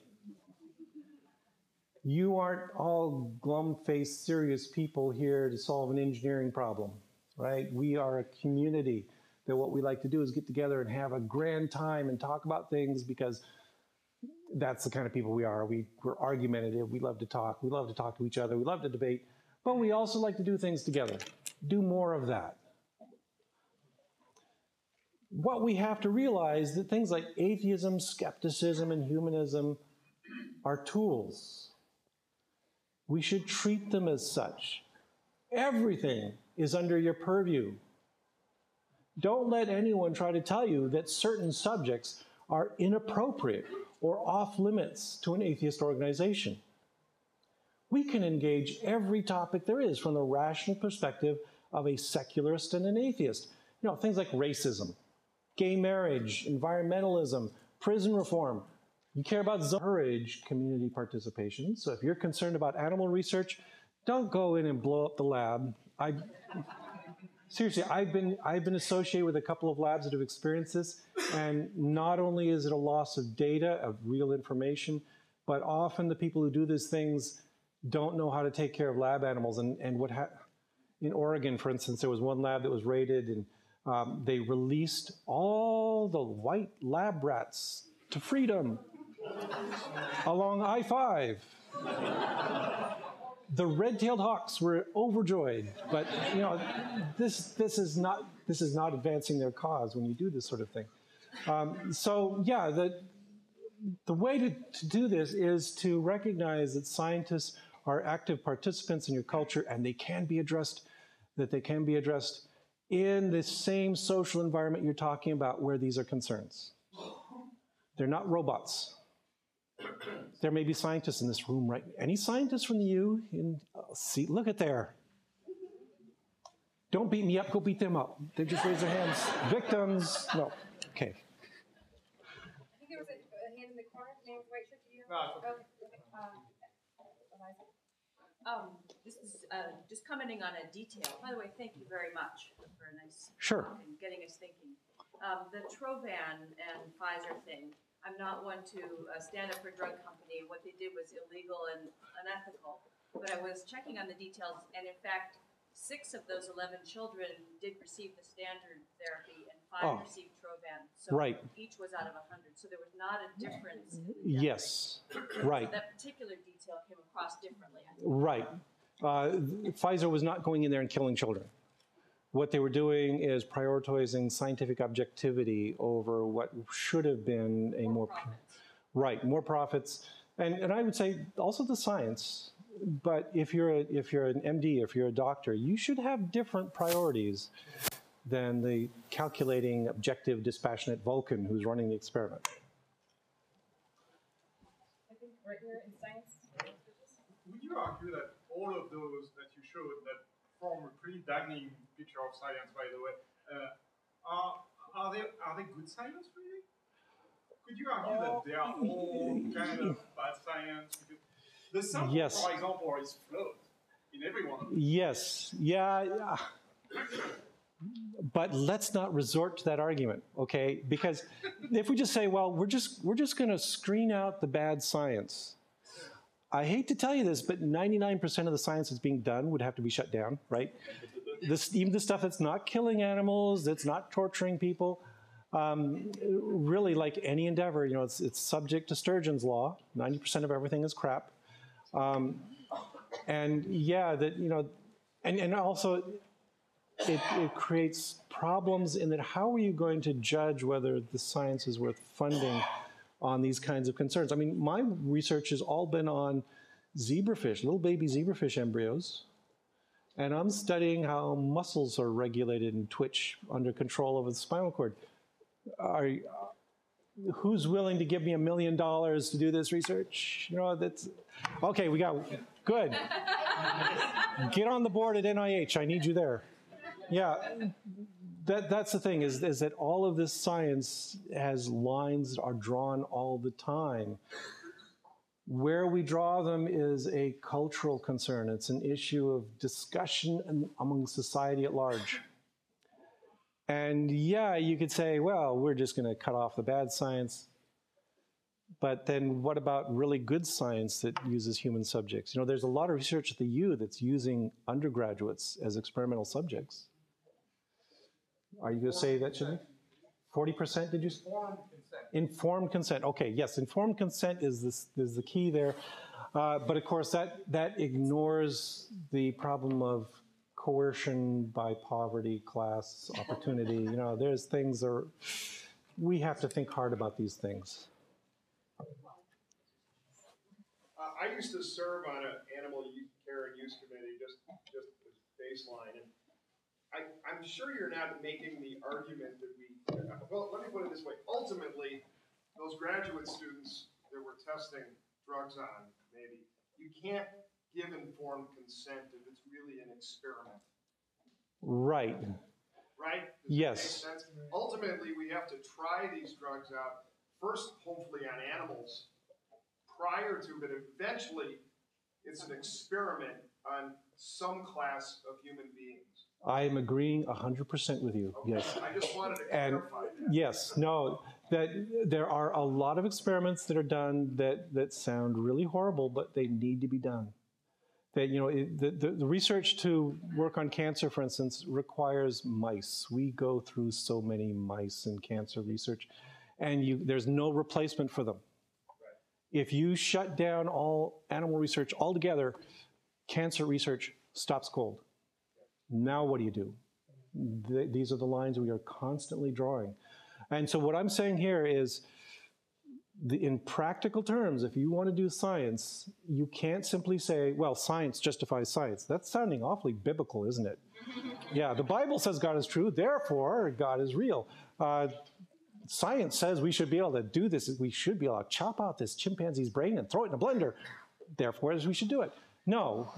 You aren't all glum-faced, serious people here to solve an engineering problem, right? We are a community that what we like to do is get together and have a grand time and talk about things, because that's the kind of people we are. We're argumentative. We love to talk. We love to talk to each other. We love to debate. But we also like to do things together. Do more of that. What we have to realize that things like atheism, skepticism, and humanism are tools. We should treat them as such. Everything is under your purview. Don't let anyone try to tell you that certain subjects are inappropriate or off limits to an atheist organization. We can engage every topic there is from the rational perspective of a secularist and an atheist. You know, things like racism, gay marriage, environmentalism, prison reform. You care about encourage community participation. So if you're concerned about animal research, don't go in and blow up the lab. Seriously, I've been associated with a couple of labs that have experienced this, and not only is it a loss of data, of real information, but often the people who do these things don't know how to take care of lab animals. And in Oregon, for instance, there was one lab that was raided, and they released all the white lab rats to freedom along I-5. The red-tailed hawks were overjoyed, but you know, this is not advancing their cause when you do this sort of thing. So yeah, the way to do this is to recognize that scientists are active participants in your culture, and they can be addressed in the same social environment you're talking about where these are concerns. They're not robots. There may be scientists in this room, right? Any scientists from the U? See, look at there. Don't beat me up, go beat them up. They just raise their hands. Victims, no, okay. I think there was a hand in the corner, man with white shirt to you. This is just commenting on a detail. By the way, thank you very much for a nice Sure. talk and getting us thinking. The Trovan and Pfizer thing, I'm not one to stand up for a drug company. What they did was illegal and unethical. But I was checking on the details, and in fact, 6 of those 11 children did receive the standard therapy, and 5 received Trovan. So right. each was out of 100. So there was not a difference in the yes, right. So that particular detail came across differently. Right. Pfizer was not going in there and killing children. What they were doing is prioritizing scientific objectivity over what should have been a more more profits, and I would say also the science. But if you're an MD, if you're a doctor, you should have different priorities than the calculating, objective, dispassionate Vulcan who's running the experiment. I think right here in science. Would you argue that all of those that you showed that form a pretty damning picture of science, by the way, are they good science, really? Could you argue that they are all kind of bad science? Because the sample, for example, is flawed in every one of them. Yes, yeah. But let's not resort to that argument, okay? Because if we just say, well, we're just going to screen out the bad science. I hate to tell you this, but 99% of the science that's being done would have to be shut down, right? Even the stuff that's not killing animals, that's not torturing people, really, like any endeavor, you know, it's subject to Sturgeon's law. 90% of everything is crap. And yeah, that, you know, and also it creates problems in that how are you going to judge whether the science is worth funding on these kinds of concerns? I mean, my research has all been on zebrafish, little baby zebrafish embryos, and I'm studying how muscles are regulated and twitch under control of the spinal cord. Who's willing to give me $1 million to do this research? You know, that's, okay, we got, good. Get on the board at NIH, I need you there. Yeah, that's the thing, is that all of this science has lines that are drawn all the time. Where we draw them is a cultural concern. It's an issue of discussion among society at large. And yeah, you could say, well, we're just going to cut off the bad science. But then what about really good science that uses human subjects? You know, there's a lot of research at the U that's using undergraduates as experimental subjects. Are you going to say that, shouldn't you? 40%, did you? Informed consent. Informed consent. Okay, yes, informed consent is the key there. But of course, that ignores the problem of coercion by poverty, class, opportunity. You know, there's things that we have to think hard about these things. I used to serve on an animal care and use committee, just as baseline, and I'm sure you're not making the argument that well, let me put it this way. Ultimately, those graduate students that we're testing drugs on, maybe, you can't give informed consent if it's really an experiment. Right. Right? Does yes. That make sense? Ultimately, we have to try these drugs out, first, hopefully, on animals, prior to, but eventually, it's an experiment on some class of human beings. I am agreeing 100% with you, okay. yes. I just wanted to clarify that. Yes, no, that there are a lot of experiments that are done that sound really horrible, but they need to be done. That, you know, the research to work on cancer, for instance, requires mice. We go through so many mice in cancer research, and there's no replacement for them. Right. If you shut down all animal research altogether, cancer research stops cold. Now what do you do? These are the lines we are constantly drawing. And so what I'm saying here is, in practical terms, if you want to do science, you can't simply say, well, science justifies science. That's sounding awfully biblical, isn't it? Yeah, the Bible says God is true, therefore God is real. science says we should be able to do this. We should be able to chop out this chimpanzee's brain and throw it in a blender. Therefore, we should do it. No,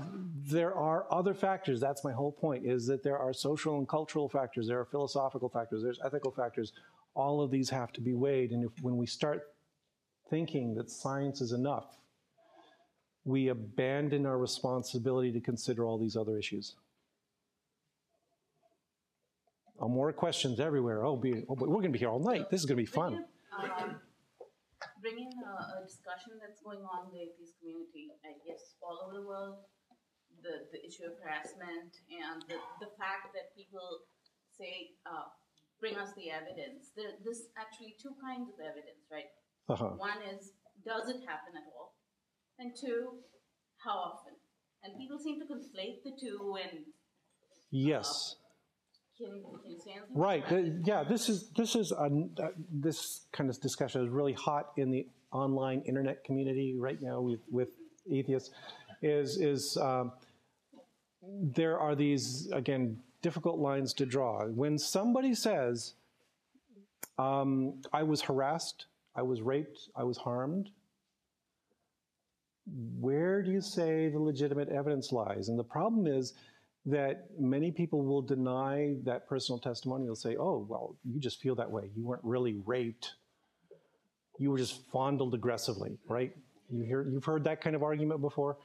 there are other factors. That's my whole point, is that there are social and cultural factors. There are philosophical factors. There's ethical factors. All of these have to be weighed. And when we start thinking that science is enough, we abandon our responsibility to consider all these other issues. More questions everywhere. Oh, we're going to be here all night. This is going to be fun. Bringing a discussion that's going on in the atheist community, I guess, all over the world, the issue of harassment and the fact that people say, bring us the evidence. There's actually two kinds of evidence, right? One is, does it happen at all? And two, how often? And people seem to conflate the two and... Yes. Can you say anything? Right. Yeah. This kind of discussion is really hot in the online internet community right now with atheists. There are these, again, difficult lines to draw. When somebody says, "I was harassed, I was raped, I was harmed," where do you say the legitimate evidence lies? And the problem is that many people will deny that personal testimony. They'll say, oh, well, you just feel that way. You weren't really raped. You were just fondled aggressively, right? You've heard that kind of argument before.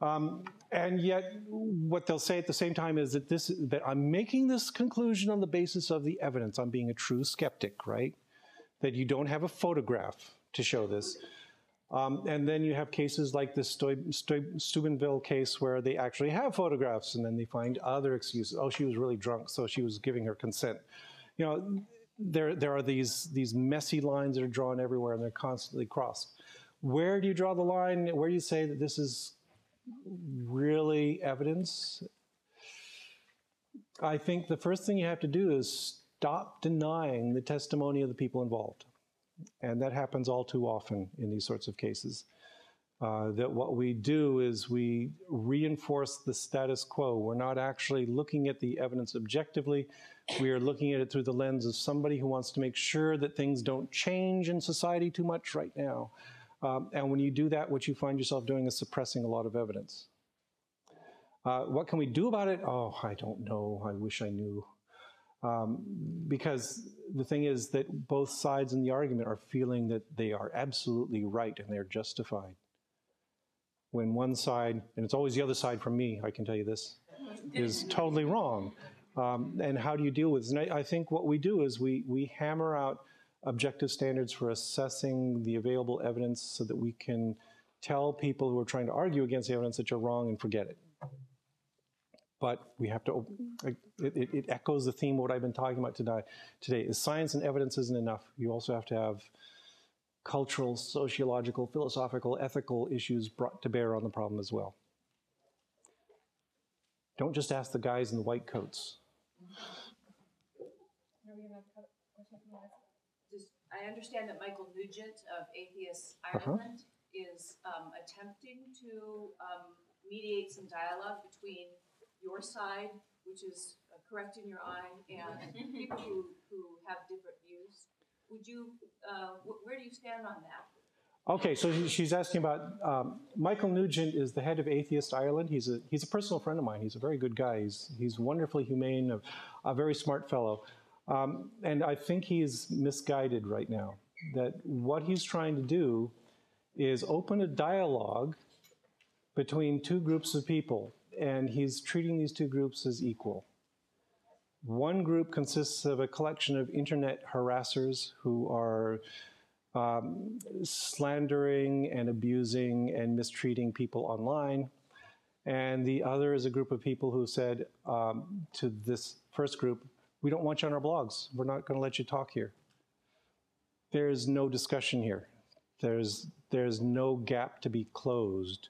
And yet what they'll say at the same time is that I'm making this conclusion on the basis of the evidence. I'm being a true skeptic, right? That you don't have a photograph to show this. And then you have cases like this Steubenville case where they actually have photographs, and then they find other excuses. Oh, she was really drunk, so she was giving her consent. You know, there are these messy lines that are drawn everywhere, and they're constantly crossed. Where do you draw the line? Where do you say that this is really evidence? I think the first thing you have to do is stop denying the testimony of the people involved. And that happens all too often in these sorts of cases. That what we do is we reinforce the status quo. We're not actually looking at the evidence objectively. We are looking at it through the lens of somebody who wants to make sure that things don't change in society too much right now. And when you do that, what you find yourself doing is suppressing a lot of evidence. What can we do about it? Oh, I don't know. I wish I knew. Because the thing is that both sides in the argument are feeling that they are absolutely right and they're justified. When one side, and it's always the other side from me, I can tell you this, is totally wrong. And how do you deal with this? And I think what we do is we hammer out objective standards for assessing the available evidence so that we can tell people who are trying to argue against the evidence that you're wrong and forget it. But we have to, it echoes the theme of what I've been talking about today, is science and evidence isn't enough. You also have to have cultural, sociological, philosophical, ethical issues brought to bear on the problem as well. Don't just ask the guys in the white coats. I understand that Michael Nugent of Atheist Ireland is attempting to mediate some dialogue between your side, which is correct in your eye, and people who have different views. Would you, where do you stand on that? Okay, so she's asking about, Michael Nugent is the head of Atheist Ireland. He's a personal friend of mine. He's a very good guy. He's wonderfully humane, a very smart fellow. And I think he's misguided right now. That what he's trying to do is open a dialogue between two groups of people, and he's treating these two groups as equal. One group consists of a collection of internet harassers who are slandering and abusing and mistreating people online. And the other is a group of people who said to this first group, we don't want you on our blogs. We're not going to let you talk here. There's no discussion here. There's no gap to be closed.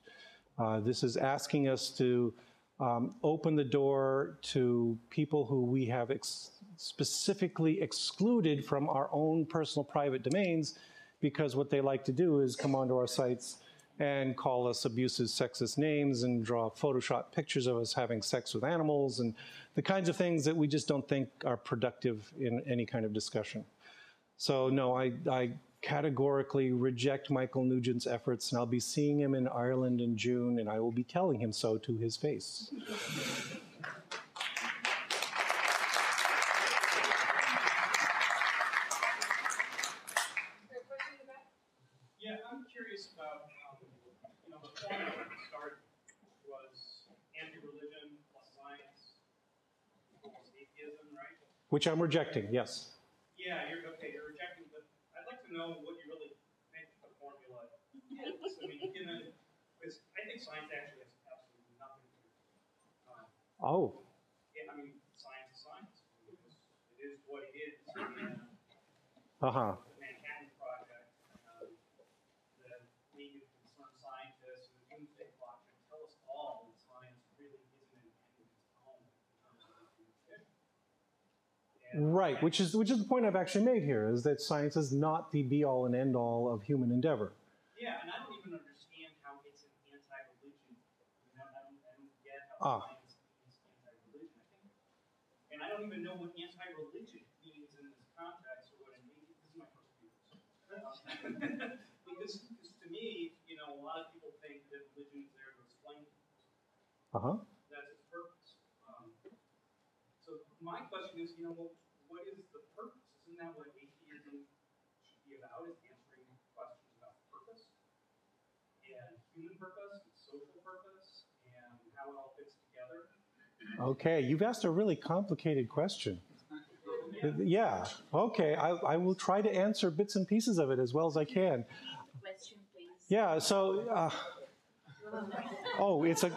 This is asking us to open the door to people who we have specifically excluded from our own personal private domains, because what they like to do is come onto our sites and call us abusive, sexist names and draw Photoshop pictures of us having sex with animals and the kinds of things that we just don't think are productive in any kind of discussion. So no, I categorically reject Michael Nugent's efforts, and I'll be seeing him in Ireland in June, and I will be telling him so to his face. Yeah, I'm curious about, the formula at the start was anti-religion plus science equals atheism, right? Which I'm rejecting, yes. Yeah, you're rejecting, but I'd like to know what you really think the formula is. I mean, because I think science actually has absolutely nothing to do. Oh. Yeah, I mean, science is science. It is what it is. And Uh-huh. the Manhattan Project, the League of Concerned Scientists, and the Doomsday Clock can tell us all that science really isn't an end in its own in terms of its nutrition. Right, which is the point I've actually made here, is that science is not the be-all and end-all of human endeavor. Yeah, and I don't even understand how it's an anti-religion. I don't get how science is anti-religion. And I don't even know what anti-religion means in this context, or what it means. This is my first view. Because to me, a lot of people think that religion is there to explain things. That's its purpose. So my question is, what is the purpose? Isn't that what atheism should be about, is answering questions about purpose? And human purpose, and social purpose, and how it all fits together? Okay, you've asked a really complicated question. Yeah, okay, I will try to answer bits and pieces of it as well as I can. Question, please. Yeah, so,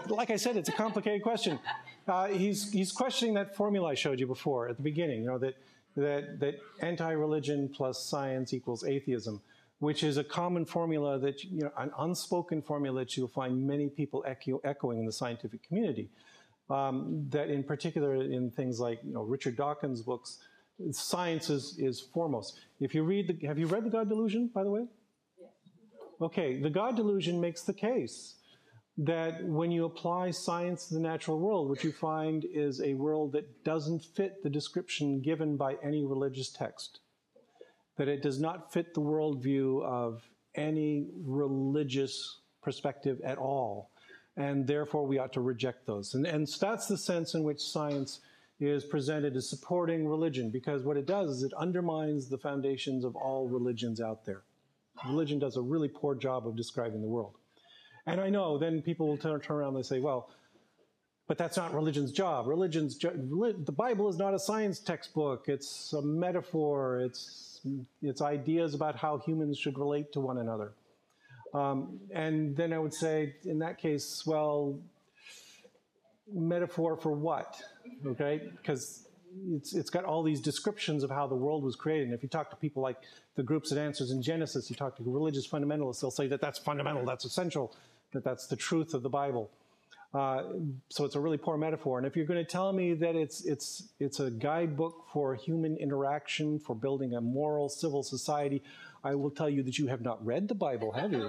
like I said, it's a complicated question. He's questioning that formula I showed you before at the beginning, that anti-religion plus science equals atheism, which is a common formula that, an unspoken formula that you'll find many people echoing in the scientific community. That in particular in things like, Richard Dawkins' books, science is foremost. Have you read the God Delusion, by the way? Yes. Okay, the God Delusion makes the case that when you apply science to the natural world, what you find is a world that doesn't fit the description given by any religious text. That it does not fit the worldview of any religious perspective at all. And therefore, we ought to reject those. And that's the sense in which science is presented as supporting religion, because what it does is it undermines the foundations of all religions out there. Religion does a really poor job of describing the world. And I know then people will turn around and they say, well, but that's not religion's job. The Bible is not a science textbook. It's a metaphor. It's ideas about how humans should relate to one another. And then I would say, in that case, well, metaphor for what? Okay, because it's got all these descriptions of how the world was created. And if you talk to people like the groups that answers in Genesis, you talk to religious fundamentalists, they'll say that that's fundamental, that's essential, that that's the truth of the Bible. So it's a really poor metaphor. And if you're going to tell me that it's a guidebook for human interaction, for building a moral civil society, I will tell you that you have not read the Bible, have you?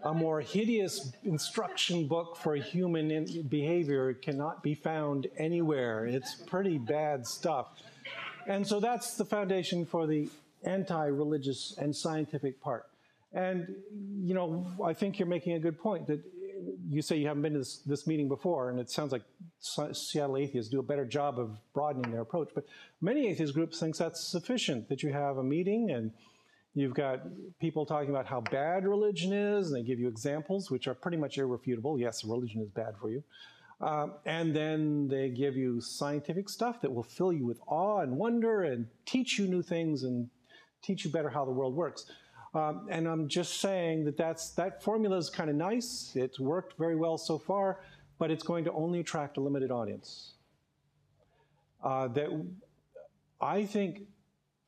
A more hideous instruction book for human behavior cannot be found anywhere. It's pretty bad stuff. And so that's the foundation for the anti-religious and scientific part. And, I think you're making a good point that you say you haven't been to this meeting before, and it sounds like Seattle atheists do a better job of broadening their approach. But many atheist groups think that's sufficient, that you have a meeting and you've got people talking about how bad religion is, and they give you examples, which are pretty much irrefutable. Yes, religion is bad for you. And then they give you scientific stuff that will fill you with awe and wonder and teach you new things and teach you better how the world works. And I'm just saying that formula is kind of nice. It's worked very well so far, but it's going to only attract a limited audience. That I think,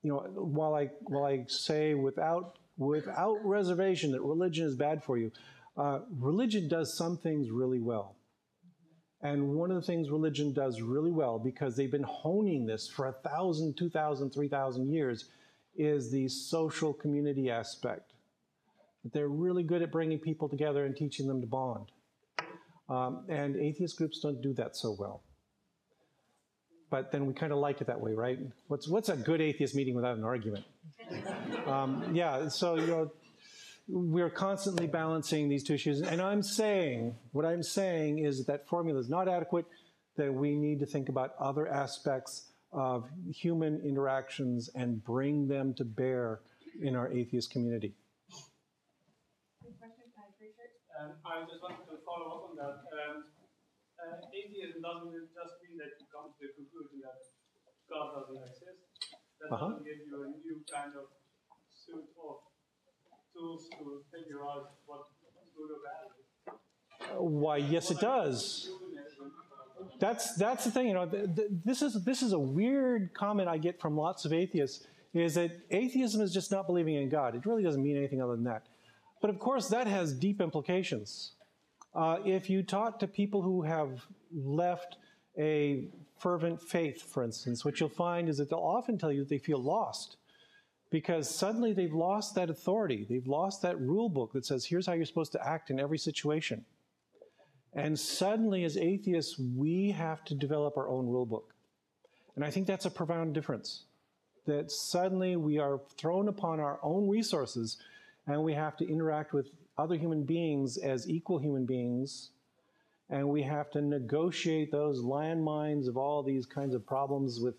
while I say without reservation that religion is bad for you, religion does some things really well. And one of the things religion does really well, because they've been honing this for 1,000, 2,000, 3,000 years, is the social community aspect. They're really good at bringing people together and teaching them to bond. And atheist groups don't do that so well. but then we kind of like it that way, right? What's a good atheist meeting without an argument? Yeah, so we're constantly balancing these two issues, and what I'm saying is that formula is not adequate, that we need to think about other aspects of human interactions and bring them to bear in our atheist community. I just wanted to follow up on that. Atheism doesn't just mean that you come to the conclusion that God doesn't exist. That doesn't give you a new kind of suit of tools to figure out what's good or bad. Why, yes, it does. That's the thing. This is a weird comment I get from lots of atheists, is that atheism is just not believing in God. It really doesn't mean anything other than that. But of course, that has deep implications. If you talk to people who have left a fervent faith, for instance, what you'll find is that they'll often tell you that they feel lost, because suddenly they've lost that authority. They've lost that rule book that says, here's how you're supposed to act in every situation. And suddenly, as atheists, we have to develop our own rule book. And I think that's a profound difference, that suddenly we are thrown upon our own resources, and we have to interact with other human beings as equal human beings, and we have to negotiate those landmines of all these kinds of problems with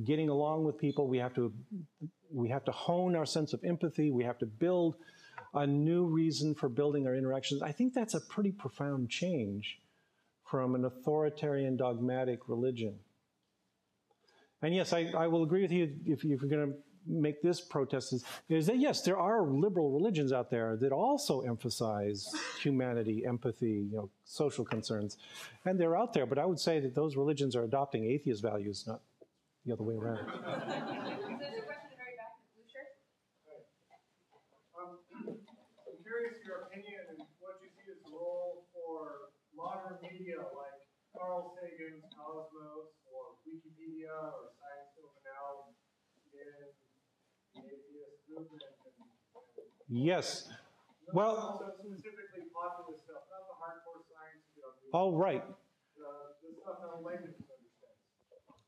getting along with people. We have to hone our sense of empathy. We have to build a new reason for building our interactions. I think that's a pretty profound change from an authoritarian, dogmatic religion. And yes, I will agree with you if you're going to make this protest is that, yes, there are liberal religions out there that also emphasize humanity, empathy, social concerns. And they're out there, but I would say that those religions are adopting atheist values, not the other way around. There's a question in the very back of the blue shirt. I'm curious your opinion and what you see as the role for modern media like Carl Sagan's Cosmos or Wikipedia or Science Over Now in the atheist movement. Yes. Well, also specifically popular stuff, not the hardcore science. Oh, right. The stuff that layman can understand.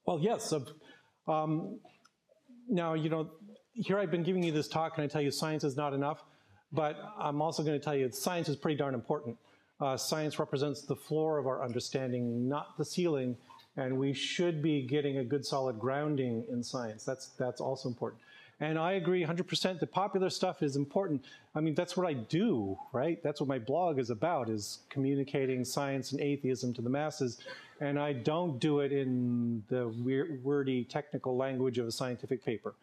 Well, yes. Now, here I've been giving you this talk, and I tell you science is not enough, but I'm also going to tell you that science is pretty darn important. Science represents the floor of our understanding, not the ceiling, and we should be getting a good solid grounding in science. That's also important. And I agree 100% that popular stuff is important. I mean, that's what I do, right? That's what my blog is about, is communicating science and atheism to the masses. And I don't do it in the weird, wordy, technical language of a scientific paper.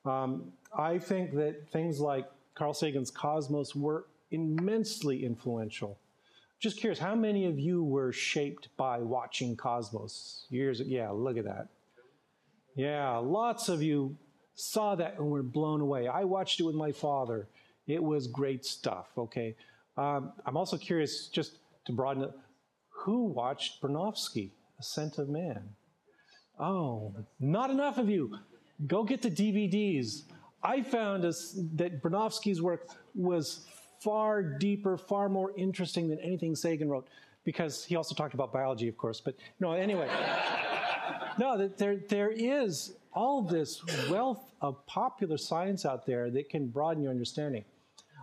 I think that things like Carl Sagan's Cosmos were immensely influential. Just curious, how many of you were shaped by watching Cosmos? Yeah, look at that. Yeah, lots of you saw that and were blown away. I watched it with my father. It was great stuff, okay? I'm also curious, just to broaden it, who watched Bronowski, Ascent of Man? Oh, not enough of you. Go get the DVDs. I found that Bronowski's work was far deeper, far more interesting than anything Sagan wrote, because he also talked about biology, of course, but no, anyway. No, there is all this wealth of popular science out there that can broaden your understanding.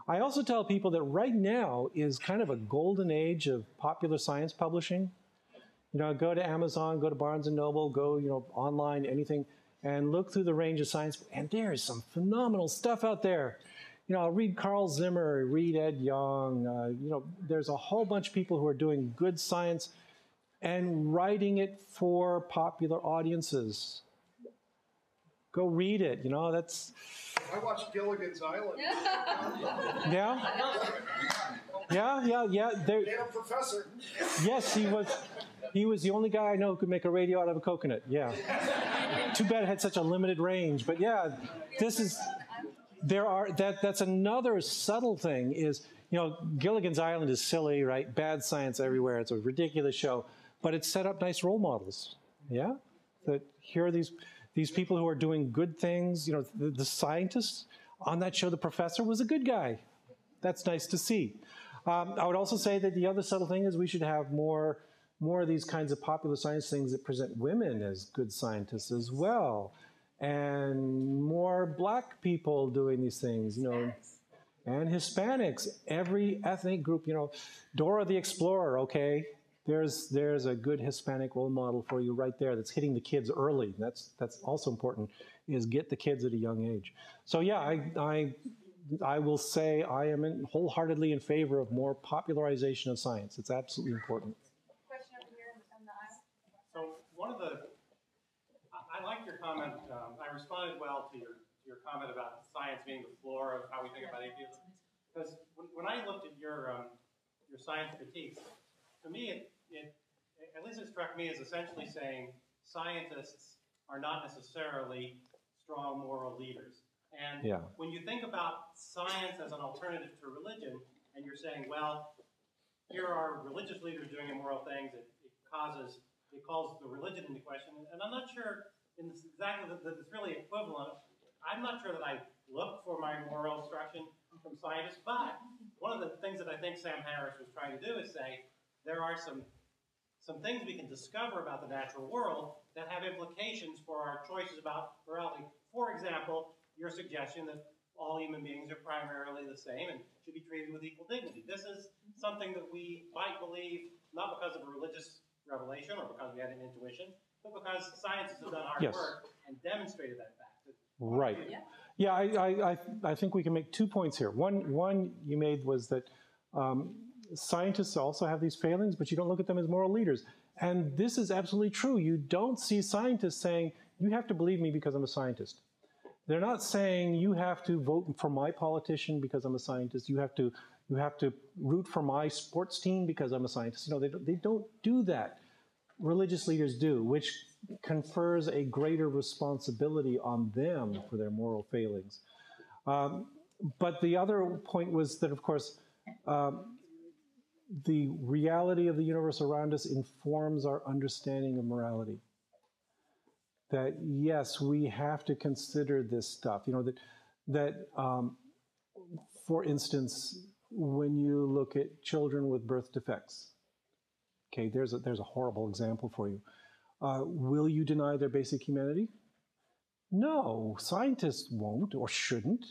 I also tell people that right now is kind of a golden age of popular science publishing. Go to Amazon, go to Barnes & Noble, go online, anything, and look through the range of science, and there is some phenomenal stuff out there. Read Carl Zimmer, read Ed Young. There's a whole bunch of people who are doing good science and writing it for popular audiences. Go read it. That's. I watched Gilligan's Island. Yeah. Damn professor. Yes, he was the only guy I know who could make a radio out of a coconut. Yeah. Too bad it had such a limited range. But yeah, that's another subtle thing is, Gilligan's Island is silly, right? Bad science everywhere. It's a ridiculous show, but it set up nice role models. Yeah. That here are these people who are doing good things. The scientists on that show, the professor was a good guy. That's nice to see. I would also say that the other subtle thing is we should have more more of these kinds of popular science things that present women as good scientists as well, and more black people doing these things, you know, and Hispanics, every ethnic group, you know, Dora the Explorer, okay, there's a good Hispanic role model for you right there that's hitting the kids early. That's also important, is get the kids at a young age. So yeah, I will say I am wholeheartedly in favor of more popularization of science. It's absolutely important. Question over here on the aisle. So I like your comment. I responded well to your comment about science being the floor of how we think about atheism. Because when I looked at your science critiques, to me, at least it struck me as essentially saying scientists are not necessarily strong moral leaders. And when you think about science as an alternative to religion, and you're saying, well, here are religious leaders doing immoral things, it calls the religion into question, and I'm not sure exactly that it's really equivalent. I'm not sure that I look for my moral instruction from scientists, but one of the things that I think Sam Harris was trying to do is say there are some things we can discover about the natural world that have implications for our choices about morality. For example, your suggestion that all human beings are primarily the same and should be treated with equal dignity. This is something that we might believe not because of a religious revelation or because we had an intuition, but because scientists have done hard work and demonstrated that fact. Right. Yeah, I think we can make 2 points here. One you made was that scientists also have these failings, but you don't look at them as moral leaders. And this is absolutely true. You don't see scientists saying, you have to believe me because I'm a scientist. They're not saying you have to vote for my politician because I'm a scientist. You have to root for my sports team because I'm a scientist. You know, they don't do that. Religious leaders do, which confers a greater responsibility on them for their moral failings. But the other point was that, of course, the reality of the universe around us informs our understanding of morality. That yes, we have to consider this stuff. You know, for instance, when you look at children with birth defects, okay, there's a horrible example for you. Will you deny their basic humanity? No, scientists won't or shouldn't.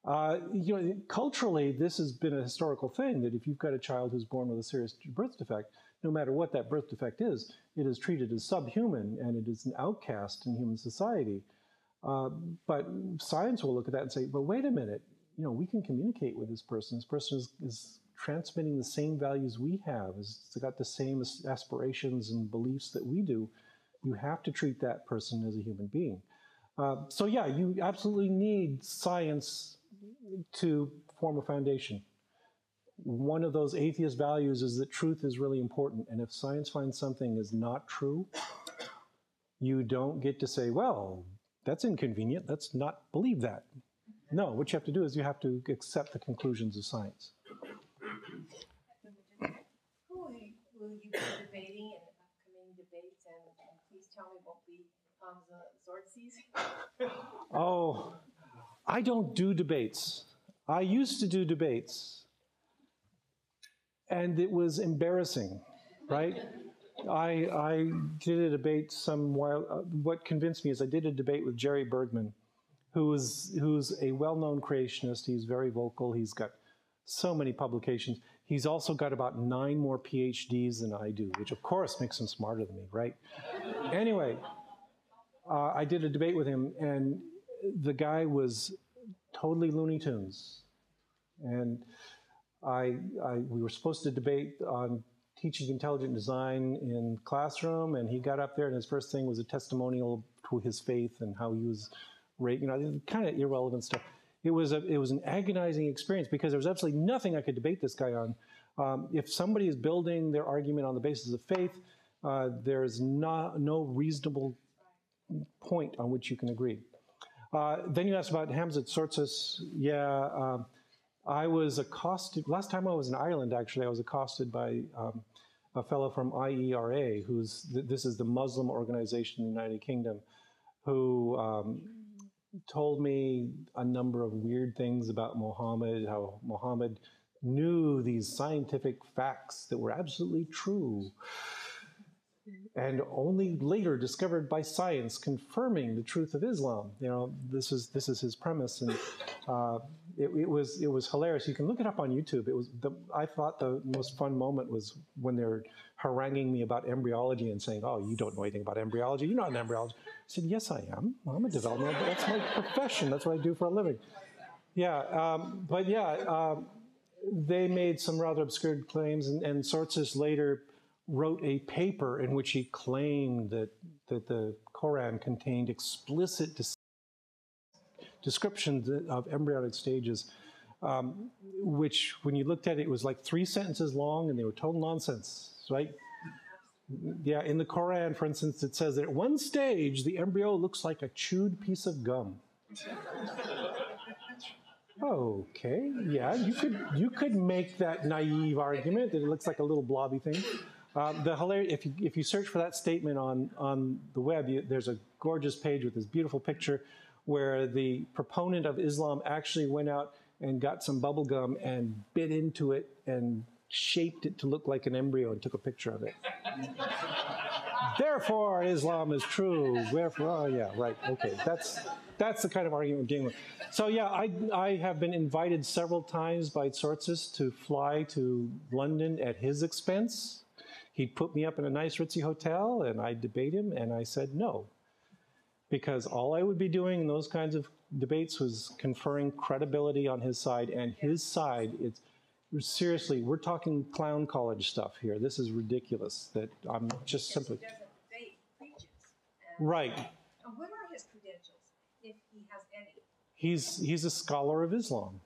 You know, culturally, this has been a historical thing that if you've got a child who's born with a serious birth defect, no matter what that birth defect is, it is treated as subhuman and it is an outcast in human society. But science will look at that and say, well, wait a minute, you know, we can communicate with this person. This person is transmitting the same values we have. It's got the same aspirations and beliefs that we do. You have to treat that person as a human being. So yeah, you absolutely need science to form a foundation. One of those atheist values is that truth is really important. And if science finds something is not true, you don't get to say, well, that's inconvenient. Let's not believe that. No, what you have to do is you have to accept the conclusions of science. Who will you be debating in upcoming debates? And please tell me what we Zortzies. Oh, I don't do debates. I used to do debates, and it was embarrassing, right? I did a debate what convinced me is I did a debate with Jerry Bergman, who's a well-known creationist. He's very vocal. He's got so many publications. He's also got about 9 more PhDs than I do, which of course makes him smarter than me, right? Anyway, I did a debate with him, and the guy was totally Looney Tunes. And we were supposed to debate on teaching intelligent design in classroom, and he got up there, and his first thing was a testimonial to his faith and how he was raised, you know, kind of irrelevant stuff. It was an agonizing experience because there was absolutely nothing I could debate this guy on. If somebody is building their argument on the basis of faith, there's no reasonable point on which you can agree. Then you asked about Hamza Tzortzis. Yeah, I was accosted, last time I was in Ireland, actually, I was accosted by a fellow from IERA, this is the Muslim organization in the United Kingdom, who told me a number of weird things about Muhammad, how Muhammad knew these scientific facts that were absolutely true, and only later discovered by science confirming the truth of Islam. You know, this is his premise, and it was hilarious. You can look it up on YouTube. I thought the most fun moment was when they're haranguing me about embryology and saying, "Oh, you don't know anything about embryology. You're not an embryologist." I said, "Yes, I am. I'm a developmental. That's my profession. That's what I do for a living." Yeah, but yeah, they made some rather obscure claims, and Sortsis later wrote a paper in which he claimed that the Quran contained explicit descriptions of embryonic stages, which, when you looked at it, it was like 3 sentences long, and they were total nonsense, right? Yeah, in the Quran, for instance, it says that at one stage, the embryo looks like a chewed piece of gum. Okay, yeah, you could make that naive argument that it looks like a little blobby thing. If you search for that statement on the web, there's a gorgeous page with this beautiful picture where the proponent of Islam actually went out and got some bubble gum and bit into it and shaped it to look like an embryo and took a picture of it. Therefore, Islam is true. Wherefore, oh yeah, right, okay. That's the kind of argument we're dealing with. So yeah, I have been invited several times by Sortsis to fly to London at his expense. He'd put me up in a nice ritzy hotel, and I'd debate him, and I said no. Because all I would be doing in those kinds of debates was conferring credibility on his side, and his side, seriously, we're talking clown college stuff here. This is ridiculous that I'm just simply... He doesn't debate, he preaches. Right. And what are his credentials, if he has any? He's a scholar of Islam.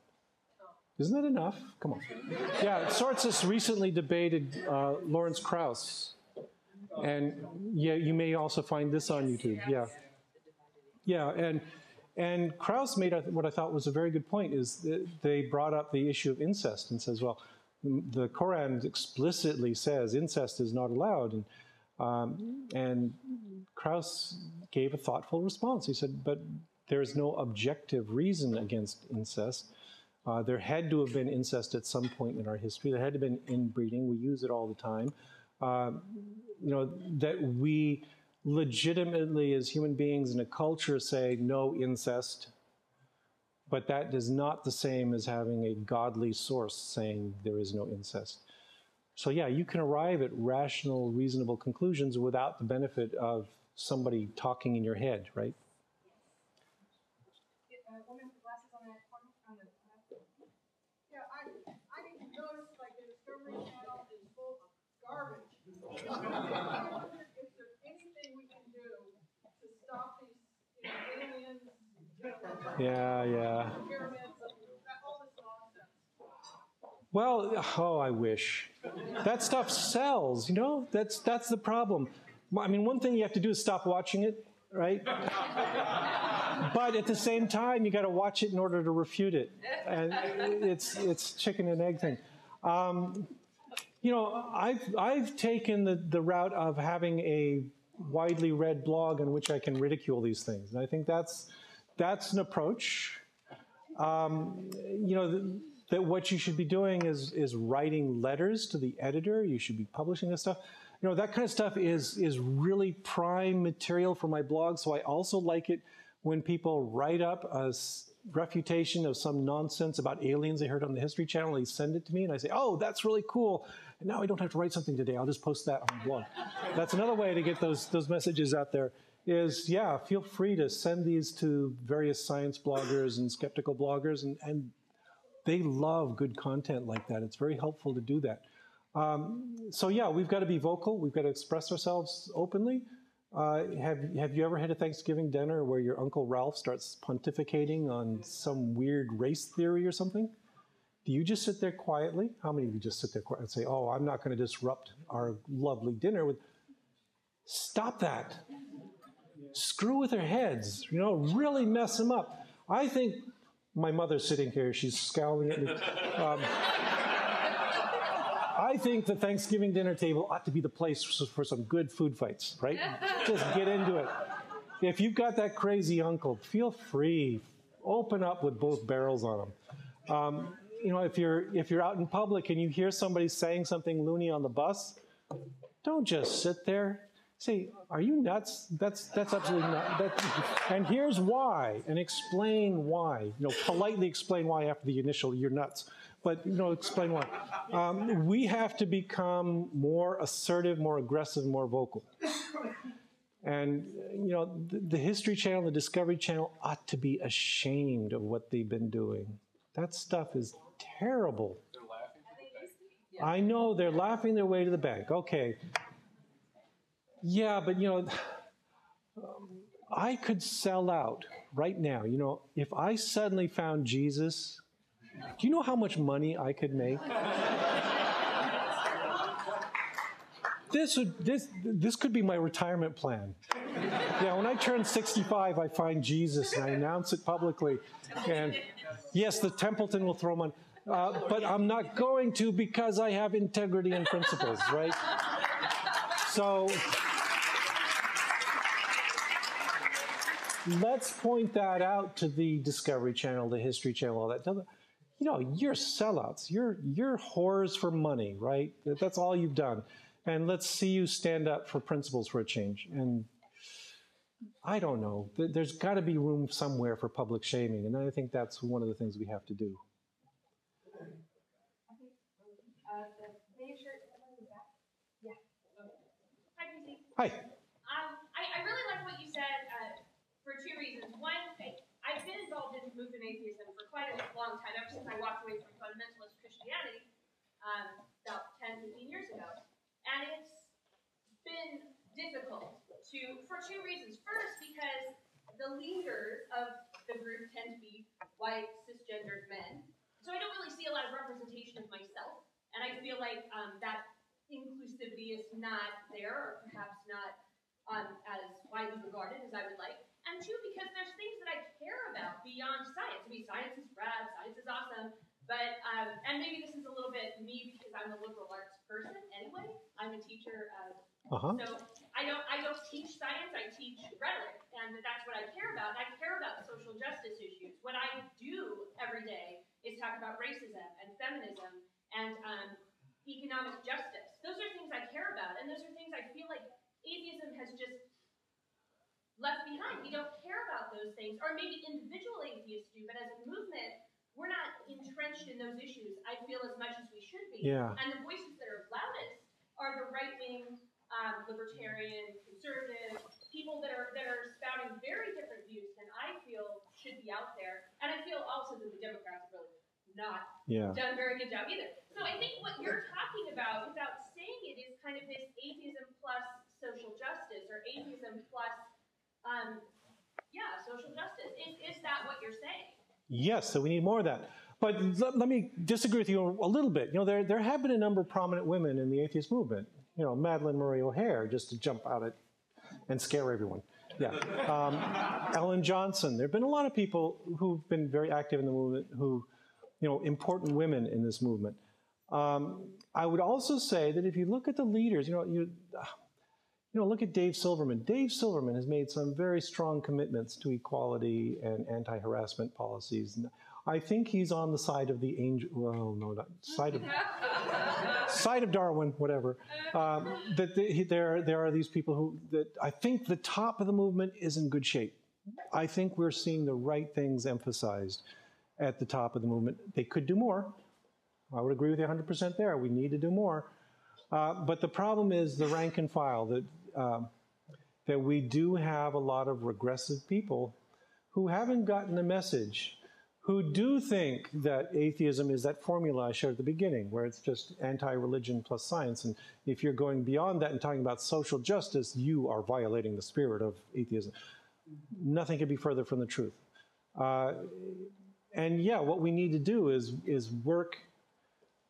Isn't that enough? Come on. Yeah, Sortsis recently debated Lawrence Krauss. And yeah, you may also find this on YouTube. Yeah. Yeah, and Krauss made what I thought was a very good point, is that they brought up the issue of incest and says, well, the Quran explicitly says incest is not allowed. And Krauss gave a thoughtful response. He said, but there is no objective reason against incest. There had to have been incest at some point in our history. There had to have been inbreeding. We use it all the time. You know, that we legitimately, as human beings in a culture, say no incest, but that is not the same as having a godly source saying there is no incest. So yeah, you can arrive at rational, reasonable conclusions without the benefit of somebody talking in your head, right? Woman with glasses on that corner, on the left. Yeah, I noticed like the Discovery Channel is full of garbage. Is there anything we can do to stop these aliens? Yeah. Pyramids, all this nonsense. Well, oh, I wish. That stuff sells, you know? That's the problem. I mean, one thing you have to do is stop watching it, right? But at the same time, you got to watch it in order to refute it. And it's chicken and egg thing. You know, I've taken the route of having a widely read blog in which I can ridicule these things. And I think that's an approach. You know, that what you should be doing is writing letters to the editor. You should be publishing this stuff. You know, that kind of stuff is really prime material for my blog. So I also like it when people write up a refutation of some nonsense about aliens they heard on the History Channel. They send it to me, and I say, oh, that's really cool. And now I don't have to write something today. I'll just post that on the blog. That's another way to get those messages out there is, yeah, feel free to send these to various science bloggers and skeptical bloggers, and they love good content like that. It's very helpful to do that. So yeah, we've got to be vocal. We've got to express ourselves openly. Have you ever had a Thanksgiving dinner where your Uncle Ralph starts pontificating on some weird race theory or something? Do you just sit there quietly? How many of you just sit there quietly and say, oh, I'm not going to disrupt our lovely dinner with... Stop that. Screw with their heads, you know, really mess them up. I think my mother's sitting here, she's scowling at me. I think the Thanksgiving dinner table ought to be the place for some good food fights, right? Just get into it. If you've got that crazy uncle, feel free. Open up with both barrels on them. you know, if you're out in public and you hear somebody saying something loony on the bus, don't just sit there. Say, are you nuts? That's absolutely not. And here's why, and explain why. You know, politely explain why after the initial "you're nuts," but you know, explain why. We have to become more assertive, more aggressive, more vocal. And you know, the History Channel, the Discovery Channel ought to be ashamed of what they've been doing. That stuff is terrible. They're laughing. I know they're laughing their way to the bank. Okay. Yeah, but you know, I could sell out right now. You know, if I suddenly found Jesus, do you know how much money I could make? This could be my retirement plan. Yeah, when I turn 65, I find Jesus and I announce it publicly. And yes, the Templeton will throw money, but I'm not going to because I have integrity and principles, right? So let's point that out to the Discovery Channel, the History Channel, all that. You know, you're sellouts. You're whores for money, right? That's all you've done. And let's see you stand up for principles for a change. And I don't know. There's got to be room somewhere for public shaming. And I think that's one of the things we have to do. Hi. I really like what you said for two reasons. One, I've been involved in movement atheism for quite a long time, ever since I walked away from fundamentalist Christianity about 10, 15 years ago. And it's been difficult for two reasons. First, because the leaders of the group tend to be white, cisgendered men. So I don't really see a lot of representation of myself. And I feel like that inclusivity is not there, or perhaps not as widely regarded as I would like. And two, because there's things that I care about beyond science. I mean, science is rad, science is awesome, but, and maybe this is a little bit me because I'm a liberal arts person anyway. I'm a teacher, so I don't teach science, I teach rhetoric, and that's what I care about. I care about social justice issues. What I do every day is talk about racism and feminism and economic justice. Those are things I care about, and those are things I feel like atheism has just left behind. We don't care about those things, or maybe individual atheists do, but as a movement, we're not entrenched in those issues, I feel, as much as we should be. Yeah. And the voices that are loudest are the right-wing, libertarian, conservative, people that are spouting very different views than I feel should be out there. And I feel also that the Democrats have really not done a very good job either. So I think what you're talking about, without saying it, is kind of this atheism plus social justice, or atheism plus, social justice. Is that what you're saying? Yes, so we need more of that. But let me disagree with you a little bit. You know, there have been a number of prominent women in the atheist movement. You know, Madeleine Murray O'Hair, just to jump out and scare everyone. Yeah. Ellen Johnson. There have been a lot of people who've been very active in the movement, who, you know, important women in this movement. I would also say that if you look at the leaders, you know, look at Dave Silverman. Dave Silverman has made some very strong commitments to equality and anti-harassment policies. I think he's on the side of the angel. Well, no, not side of Darwin, whatever. There are these people who I think the top of the movement is in good shape. I think we're seeing the right things emphasized at the top of the movement. They could do more. I would agree with you 100% there. We need to do more. But the problem is the rank and file, that we do have a lot of regressive people who haven't gotten the message, who do think that atheism is that formula I showed at the beginning, where it's just anti-religion plus science. And if you're going beyond that and talking about social justice, you are violating the spirit of atheism. Nothing could be further from the truth. And yeah, what we need to do is work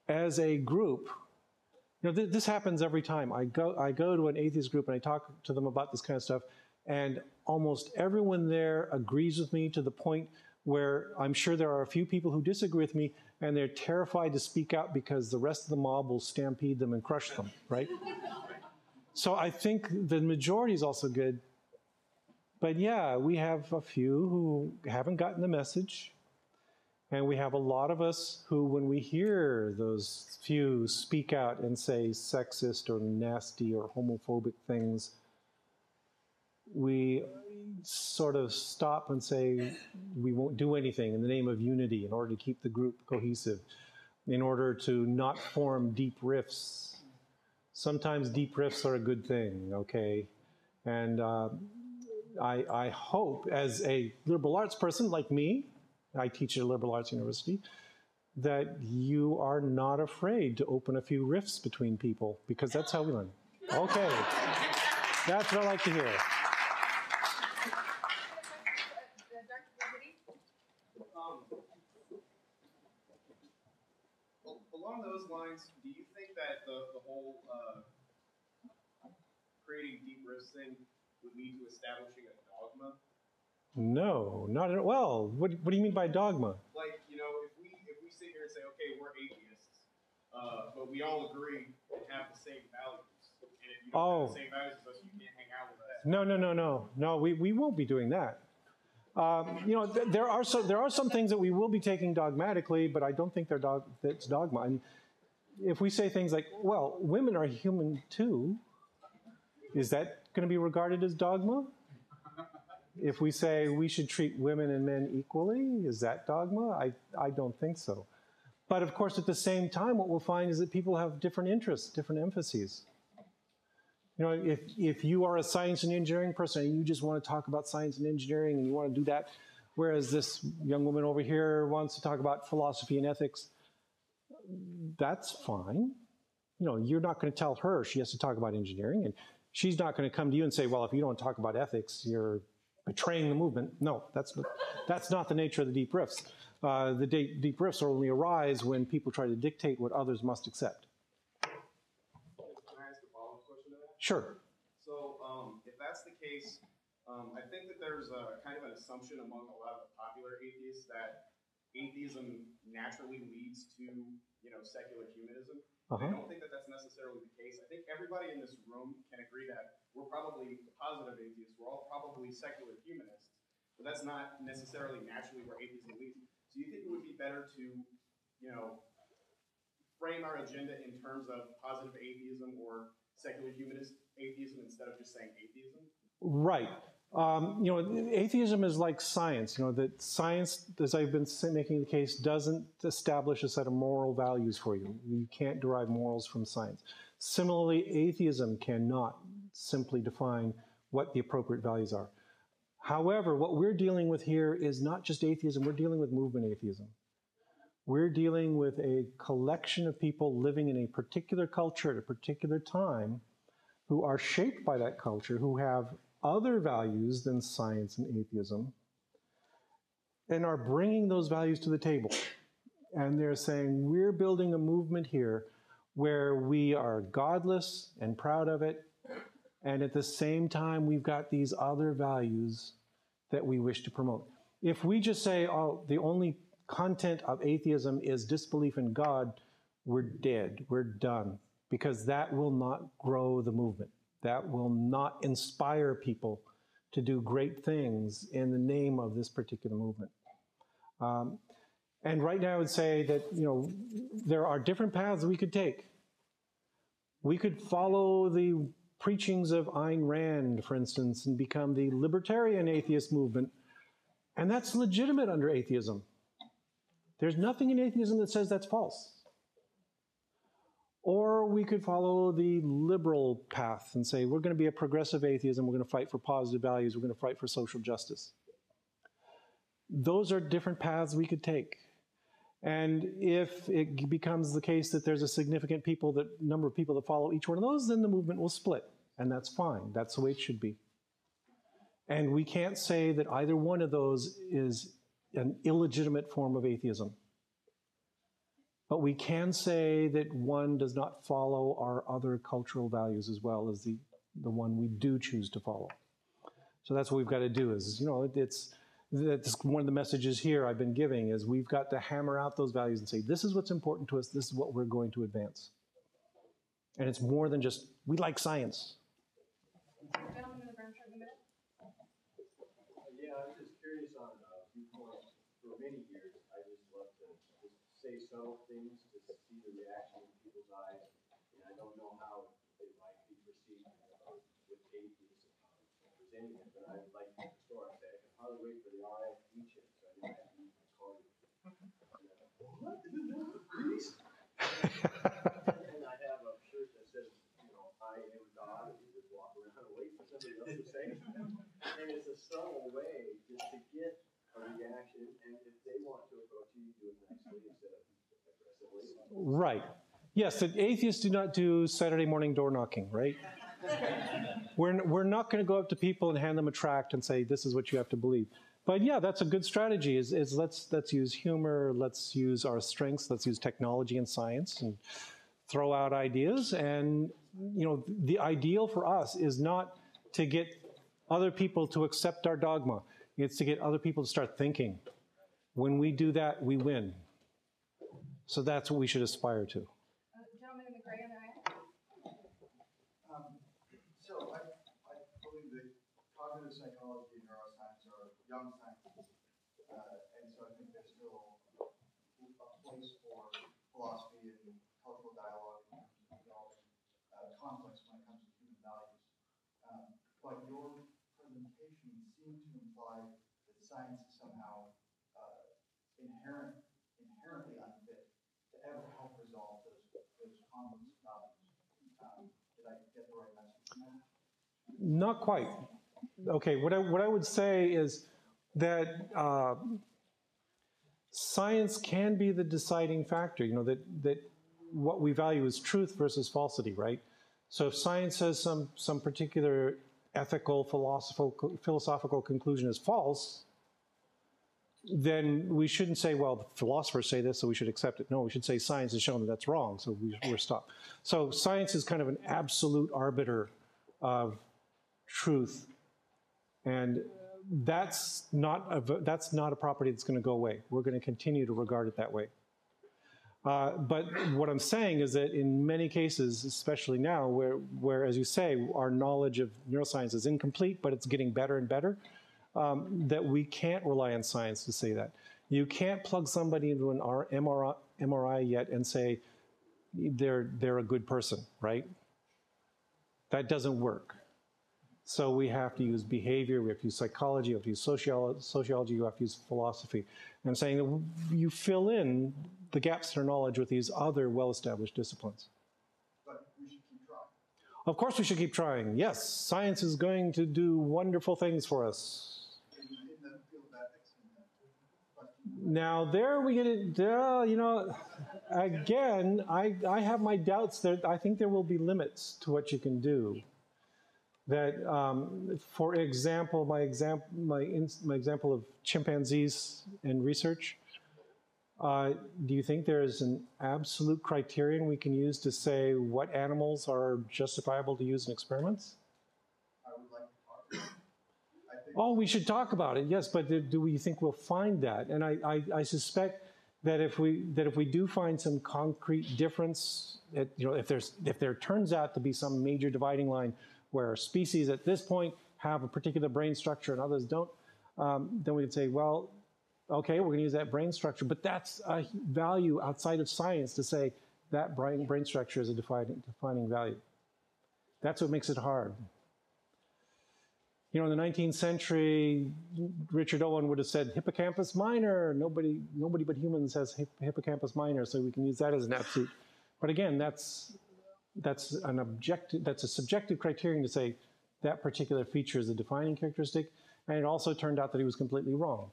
as a group. You know, this happens every time. I go to an atheist group and I talk to them about this kind of stuff, and almost everyone there agrees with me to the point where I'm sure there are a few people who disagree with me, and they're terrified to speak out because the rest of the mob will stampede them and crush them, right? So I think the majority is also good. But yeah, we have a few who haven't gotten the message. And we have a lot of us who, when we hear those few speak out and say sexist or nasty or homophobic things, we sort of stop and say we won't do anything in the name of unity in order to keep the group cohesive, in order to not form deep rifts. Sometimes deep rifts are a good thing, okay? And I hope, as a liberal arts person like me, I teach at a liberal arts university, that you are not afraid to open a few rifts between people, because that's how we learn. Okay, that's what I like to hear. Along those lines, do you think that the whole creating deep rifts thing would lead to establishing a dogma? No, not at all. Well, what do you mean by dogma? Like, you know, if we sit here and say, okay, we're atheists, but we all agree and have the same values, and if you don't have the same values as us, you can't hang out with us. No, we won't be doing that. You know, there are some things that we will be taking dogmatically, but I don't think that's dogma. I mean, if we say things like, well, women are human too, is that going to be regarded as dogma? If we say we should treat women and men equally, is that dogma? I don't think so. But of course, at the same time, what we'll find is that people have different interests, different emphases. You know, if you are a science and engineering person and you just want to talk about science and engineering and you want to do that, whereas this young woman over here wants to talk about philosophy and ethics, that's fine. You know, you're not going to tell her she has to talk about engineering, and she's not going to come to you and say, well, if you don't talk about ethics, you're betraying the movement. No, that's not the nature of the deep rifts. The deep rifts only arise when people try to dictate what others must accept. Can I ask a follow-up question to that? Sure. So if that's the case, I think that there's a kind of an assumption among a lot of the popular atheists that atheism naturally leads to, you know, secular humanism. I don't think that that's necessarily the case. I think everybody in this room can agree that we're probably positive atheists. We're all probably secular humanists, but that's not necessarily naturally where atheism leads. So you think it would be better to, you know, frame our agenda in terms of positive atheism or secular humanist atheism instead of just saying atheism? Right. You know, atheism is like science. You know, that science, as I've been making the case, doesn't establish a set of moral values for you. You can't derive morals from science. Similarly, atheism cannot simply define what the appropriate values are. However, what we're dealing with here is not just atheism, we're dealing with movement atheism. We're dealing with a collection of people living in a particular culture at a particular time who are shaped by that culture, who have other values than science and atheism, and are bringing those values to the table. And they're saying, we're building a movement here where we are godless and proud of it, and at the same time, we've got these other values that we wish to promote. If we just say, oh, the only content of atheism is disbelief in God, we're dead, we're done, because that will not grow the movement. That will not inspire people to do great things in the name of this particular movement. And right now I would say that, you know, there are different paths we could take. We could follow the preachings of Ayn Rand, for instance, and become the libertarian atheist movement. And that's legitimate under atheism. There's nothing in atheism that says that's false. Or we could follow the liberal path and say, we're going to be a progressive atheism, we're going to fight for positive values, we're going to fight for social justice. Those are different paths we could take. And if it becomes the case that there's a significant number of people that follow each one of those, then the movement will split. And that's fine. That's the way it should be. And we can't say that either one of those is an illegitimate form of atheism. But we can say that one does not follow our other cultural values as well as the one we do choose to follow. So that's what we've got to do is, you know, that's one of the messages here I've been giving is we've got to hammer out those values and say, this is what's important to us, this is what we're going to advance. And it's more than just, we like science. Gentleman in the front in the middle. Yeah, I'm just curious on viewpoints. For many years, I just loved say subtle things to see the reaction in people's eyes, and I don't know how it might be perceived with atheists presenting it, but I'd like to restore. I say I can hardly wait for the RFD chip, so I know I have to use my card. What? Greece? And I have a shirt that says, you know, I am God, and you just walk around and wait for somebody else to say it. And it's a subtle way just to get a reaction, and if they want to approach you, do it nicely instead of aggressively. Right. Yes, the atheists do not do Saturday morning door knocking, right? We're not going to go up to people and hand them a tract and say, this is what you have to believe. But yeah, that's a good strategy, is let's use humor, let's use our strengths, let's use technology and science and throw out ideas. And, you know, the ideal for us is not to get other people to accept our dogma. It's to get other people to start thinking. When we do that, we win. So that's what we should aspire to. Gentleman in the gray on the right. So I believe that cognitive psychology and neuroscience are young sciences. And so I think there's still a place for philosophy and cultural dialogue in terms of developing conflicts when it comes to human values. But your presentation seemed to imply that science is somehow inherently unfit to ever help resolve those complex problems. Did I get the right message from that? Not quite. Okay, what I would say is that science can be the deciding factor. You know, that what we value is truth versus falsity, right? So if science says some particular ethical, philosophical conclusion is false, then we shouldn't say, well, the philosophers say this, so we should accept it. No, we should say science has shown that that's wrong, so we're stopped. So science is kind of an absolute arbiter of truth, and that's not a property that's going to go away. We're going to continue to regard it that way. But what I'm saying is that in many cases, especially now, where, as you say, our knowledge of neuroscience is incomplete, but it's getting better and better, that we can't rely on science to say that. You can't plug somebody into an MRI yet and say they're a good person, right? That doesn't work. So we have to use behavior, we have to use psychology, we have to use sociology, you have to use philosophy. And I'm saying that you fill in the gaps in our knowledge with these other well-established disciplines. But we should keep trying. Of course we should keep trying. Yes, science is going to do wonderful things for us. In the field of ethics Now there we get it, you know, again, I have my doubts that I think there will be limits to what you can do. That, for example, my example of chimpanzees and research, do you think there is an absolute criterion we can use to say what animals are justifiable to use in experiments? I would like to talk about it. Oh, we should talk about it, yes, but do we think we'll find that? And I suspect that if we do find some concrete difference, you know, if there turns out to be some major dividing line where species at this point have a particular brain structure and others don't, then we would say, well, okay, we're going to use that brain structure, but that's a value outside of science to say that brain structure is a defining value. That's what makes it hard. You know, in the 19th century, Richard Owen would have said hippocampus minor. Nobody but humans has hippocampus minor, so we can use that as an absolute. But again, that's a subjective criterion to say that particular feature is a defining characteristic, and it also turned out that he was completely wrong.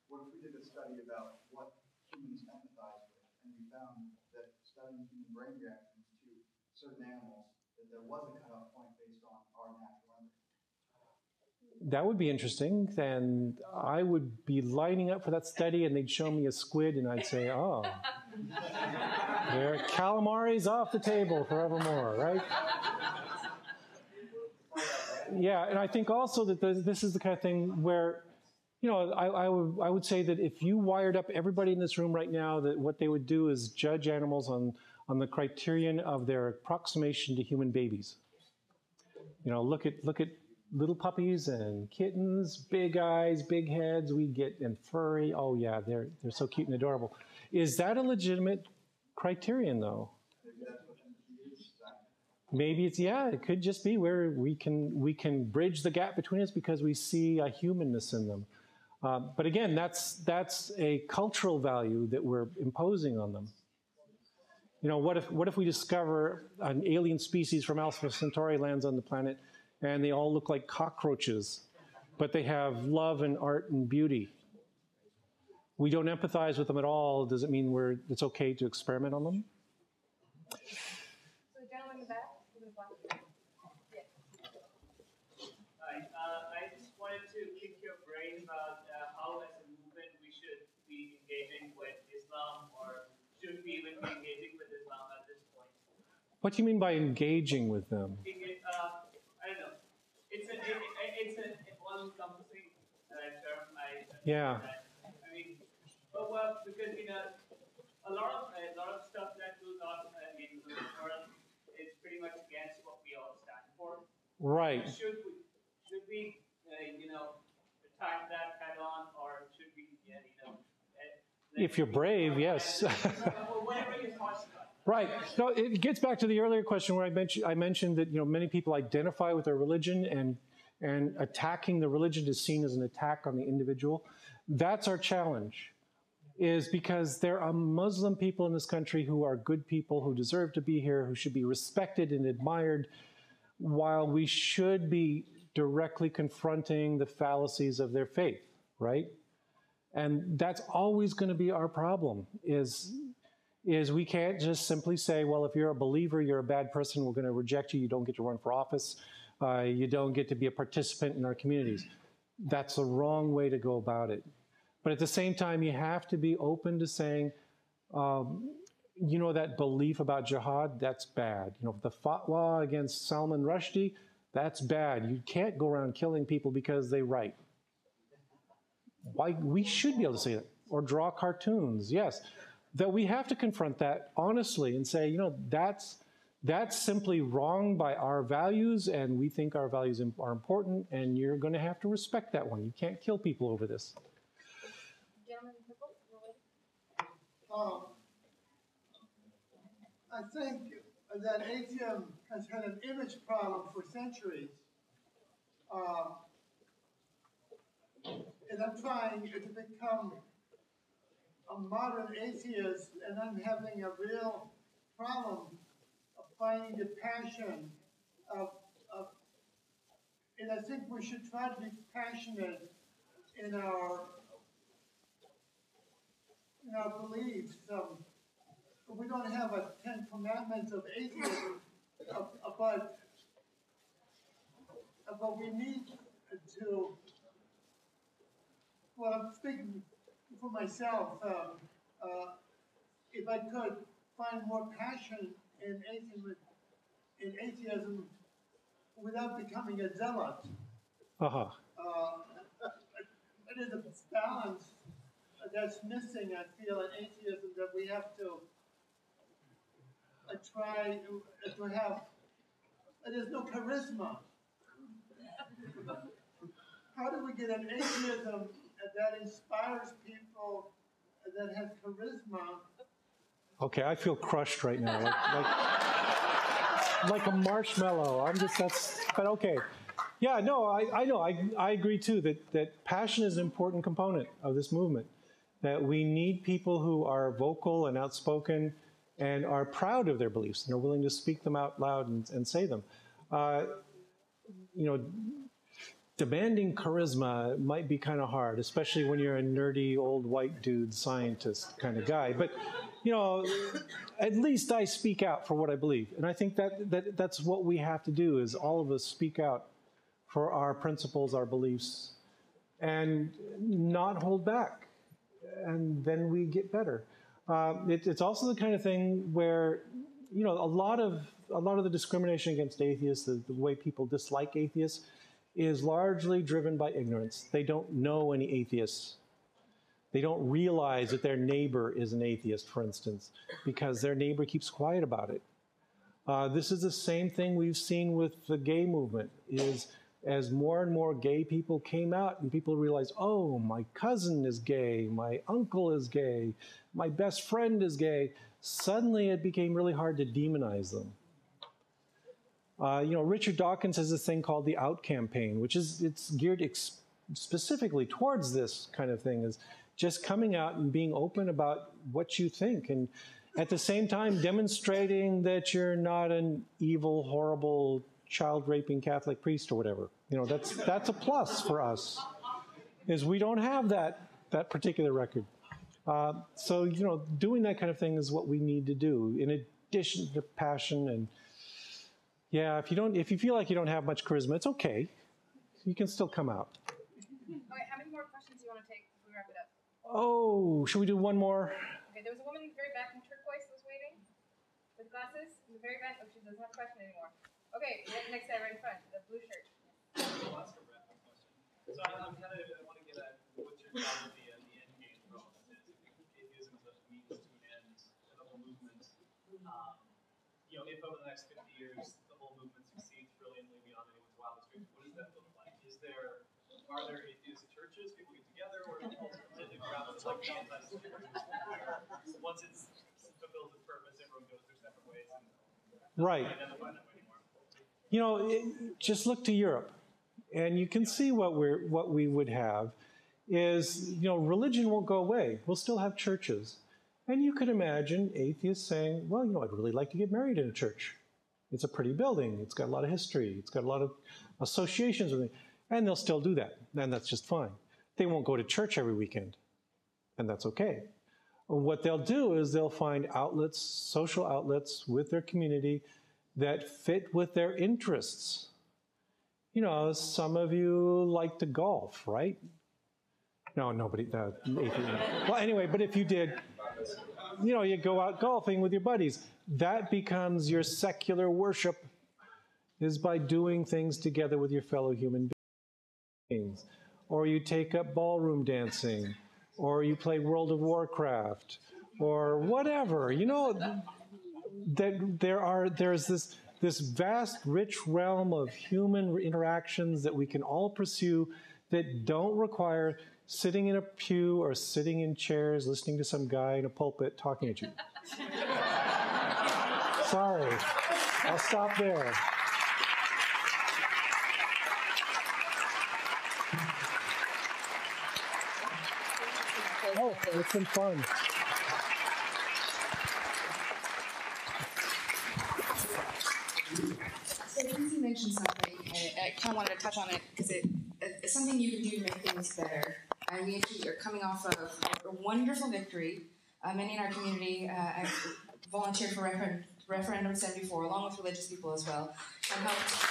What if we did a study about what humans empathize with, and we found that studying human brain reactions to certain animals, that there was a cutoff point based on our natural empathy? That would be interesting, and I would be lining up for that study, and they'd show me a squid, and I'd say, oh, there, calamari's off the table forevermore, right? Yeah, and I think also that this is the kind of thing where, you know, I would say that if you wired up everybody in this room right now, that what they would do is judge animals on the criterion of their approximation to human babies. You know, look at little puppies and kittens, big eyes, big heads, and furry. Oh yeah, they're so cute and adorable. Is that a legitimate criterion, though? Maybe it's, yeah, it could just be where we can bridge the gap between us because we see a humanness in them. But again, that's a cultural value that we're imposing on them. You know, what if we discover an alien species from Alpha Centauri lands on the planet and they all look like cockroaches, but they have love and art and beauty? We don't empathize with them at all. Does it mean it's okay to experiment on them? So the gentleman in the back, with the black shirt. Yeah. Hi, I just wanted to pick your brain about how, as a movement, we should be engaging with Islam, or should we even be engaging with Islam at this point? What do you mean by engaging with them? I don't know. It's an all-encompassing term. Yeah. Well, because a lot of stuff that goes on in the world is pretty much against what we all stand for. Right. Should we attack that head on, or should we, if you're brave, yes. Whatever your thoughts are. Right. No, it gets back to the earlier question where I mentioned that many people identify with their religion, and attacking the religion is seen as an attack on the individual. That's our challenge. Is because there are Muslim people in this country who are good people, who deserve to be here, who should be respected and admired, while we should be directly confronting the fallacies of their faith, right? And that's always going to be our problem, is we can't just simply say, well, if you're a believer, you're a bad person, we're going to reject you, you don't get to run for office, you don't get to be a participant in our communities. That's the wrong way to go about it. But at the same time, you have to be open to saying, that belief about jihad, that's bad. The fatwa against Salman Rushdie, that's bad. You can't go around killing people because they write. Why? We should be able to say that. Or draw cartoons, yes. That we have to confront that honestly and say, that's simply wrong by our values, and we think our values are important, and you're going to have to respect that one. You can't kill people over this. I think that atheism has had an image problem for centuries. And I'm trying to become a modern atheist, and I'm having a real problem of finding the passion and I think we should try to be passionate in our beliefs. We don't have a 10 commandments of atheism, but we need to, well, I'm speaking for myself, if I could find more passion in atheism without becoming a zealot. It is a balance that's missing, I feel, in atheism, that we have to try to have. There's no charisma. How do we get an atheism that inspires people, that has charisma? Okay, I feel crushed right now, like a marshmallow. But okay. Yeah, no, I know. I agree too that passion is an important component of this movement. That we need people who are vocal and outspoken and are proud of their beliefs and are willing to speak them out loud and say them. Demanding charisma might be kind of hard, especially when you're a nerdy old white dude scientist kind of guy. But at least I speak out for what I believe, and I think that's what we have to do, is all of us speak out for our principles, our beliefs, and not hold back, and then we get better. It's also the kind of thing where a lot of the discrimination against atheists, the way people dislike atheists, is largely driven by ignorance. They don't know any atheists. They don't realize that their neighbor is an atheist, for instance, because their neighbor keeps quiet about it. This is the same thing we've seen with the gay movement, is as more and more gay people came out and people realized, oh, my cousin is gay, my uncle is gay, my best friend is gay, suddenly it became really hard to demonize them. Richard Dawkins has this thing called the Out campaign, which it's geared specifically towards this kind of thing, is just coming out and being open about what you think, and at the same time demonstrating that you're not an evil, horrible, child-raping Catholic priest or whatever. That's a plus for us, is we don't have that particular record. So doing that kind of thing is what we need to do, in addition to passion. And yeah, if you feel like you don't have much charisma, it's okay. You can still come out. Okay, how many more questions do you want to take before we wrap it up? Oh, should we do one more? Okay, there was a woman in the very back in turquoise who was waiting with glasses in the very back. Oh, she doesn't have a question anymore. Okay, next guy right in front, the blue shirt. I'll ask a random question. So I want to get at what's your thought of the end game for all this is. Atheism is a means to an end of a movement. If over the next 50 years the whole movement succeeds brilliantly beyond anyone's wildest dreams, what does that look like? Are there atheist churches, people get together, or ultimately rather like the anti-security where once it's fulfilled its purpose, everyone goes their separate ways and Right. identify that way anymore? Just look to Europe, and you can see what we would have is, religion won't go away. We'll still have churches. And you could imagine atheists saying, well, I'd really like to get married in a church. It's a pretty building. It's got a lot of history. It's got a lot of associations with it. And they'll still do that. And that's just fine. They won't go to church every weekend. And that's okay. What they'll do is they'll find outlets, social outlets with their community that fit with their interests. Some of you like to golf, right? No, nobody. Well, anyway, but if you did, you go out golfing with your buddies. That becomes your secular worship, is by doing things together with your fellow human beings. Or you take up ballroom dancing, or you play World of Warcraft, or whatever. That there's this vast, rich realm of human interactions that we can all pursue that don't require sitting in a pew or sitting in chairs listening to some guy in a pulpit talking at you. Sorry, I'll stop there. Oh, it's been fun. So Lindsay mentioned something, and I kind of wanted to touch on it because it's something you can do to make things better. And we actually are coming off of a wonderful victory. Many in our community volunteered for Referendum 74, along with religious people as well, and helped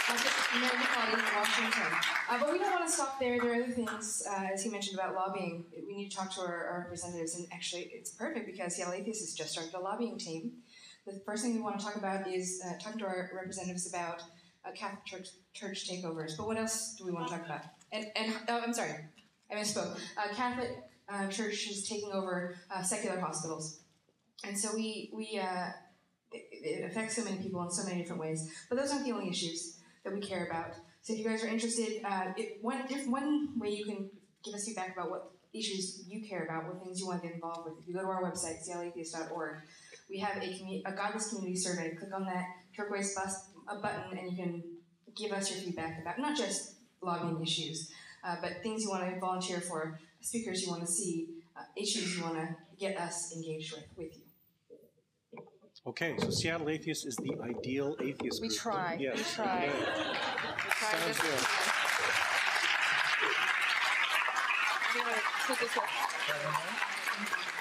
get the equality in Washington. But we don't want to stop there. There are other things, as he mentioned, about lobbying. We need to talk to our representatives, and actually it's perfect because Seattle Atheists has just started a lobbying team. The first thing we want to talk about is talking to our representatives about Catholic church takeovers. But what else do we want to talk about? I'm sorry, I misspoke. Catholic churches taking over secular hospitals. And so it affects so many people in so many different ways. But those aren't the only issues that we care about. So if you guys are interested, one way you can give us feedback about what issues you care about, what things you want to get involved with, if you go to our website, seattleatheist.org, we have a Godless Community Survey. Click on that turquoise button and you can give us your feedback about not just lobbying issues, but things you want to volunteer for, speakers you want to see, issues you want to get us engaged with you. Okay, so Seattle Atheist is the ideal atheist group. We try. Yes. We try. Sounds good. Take this off.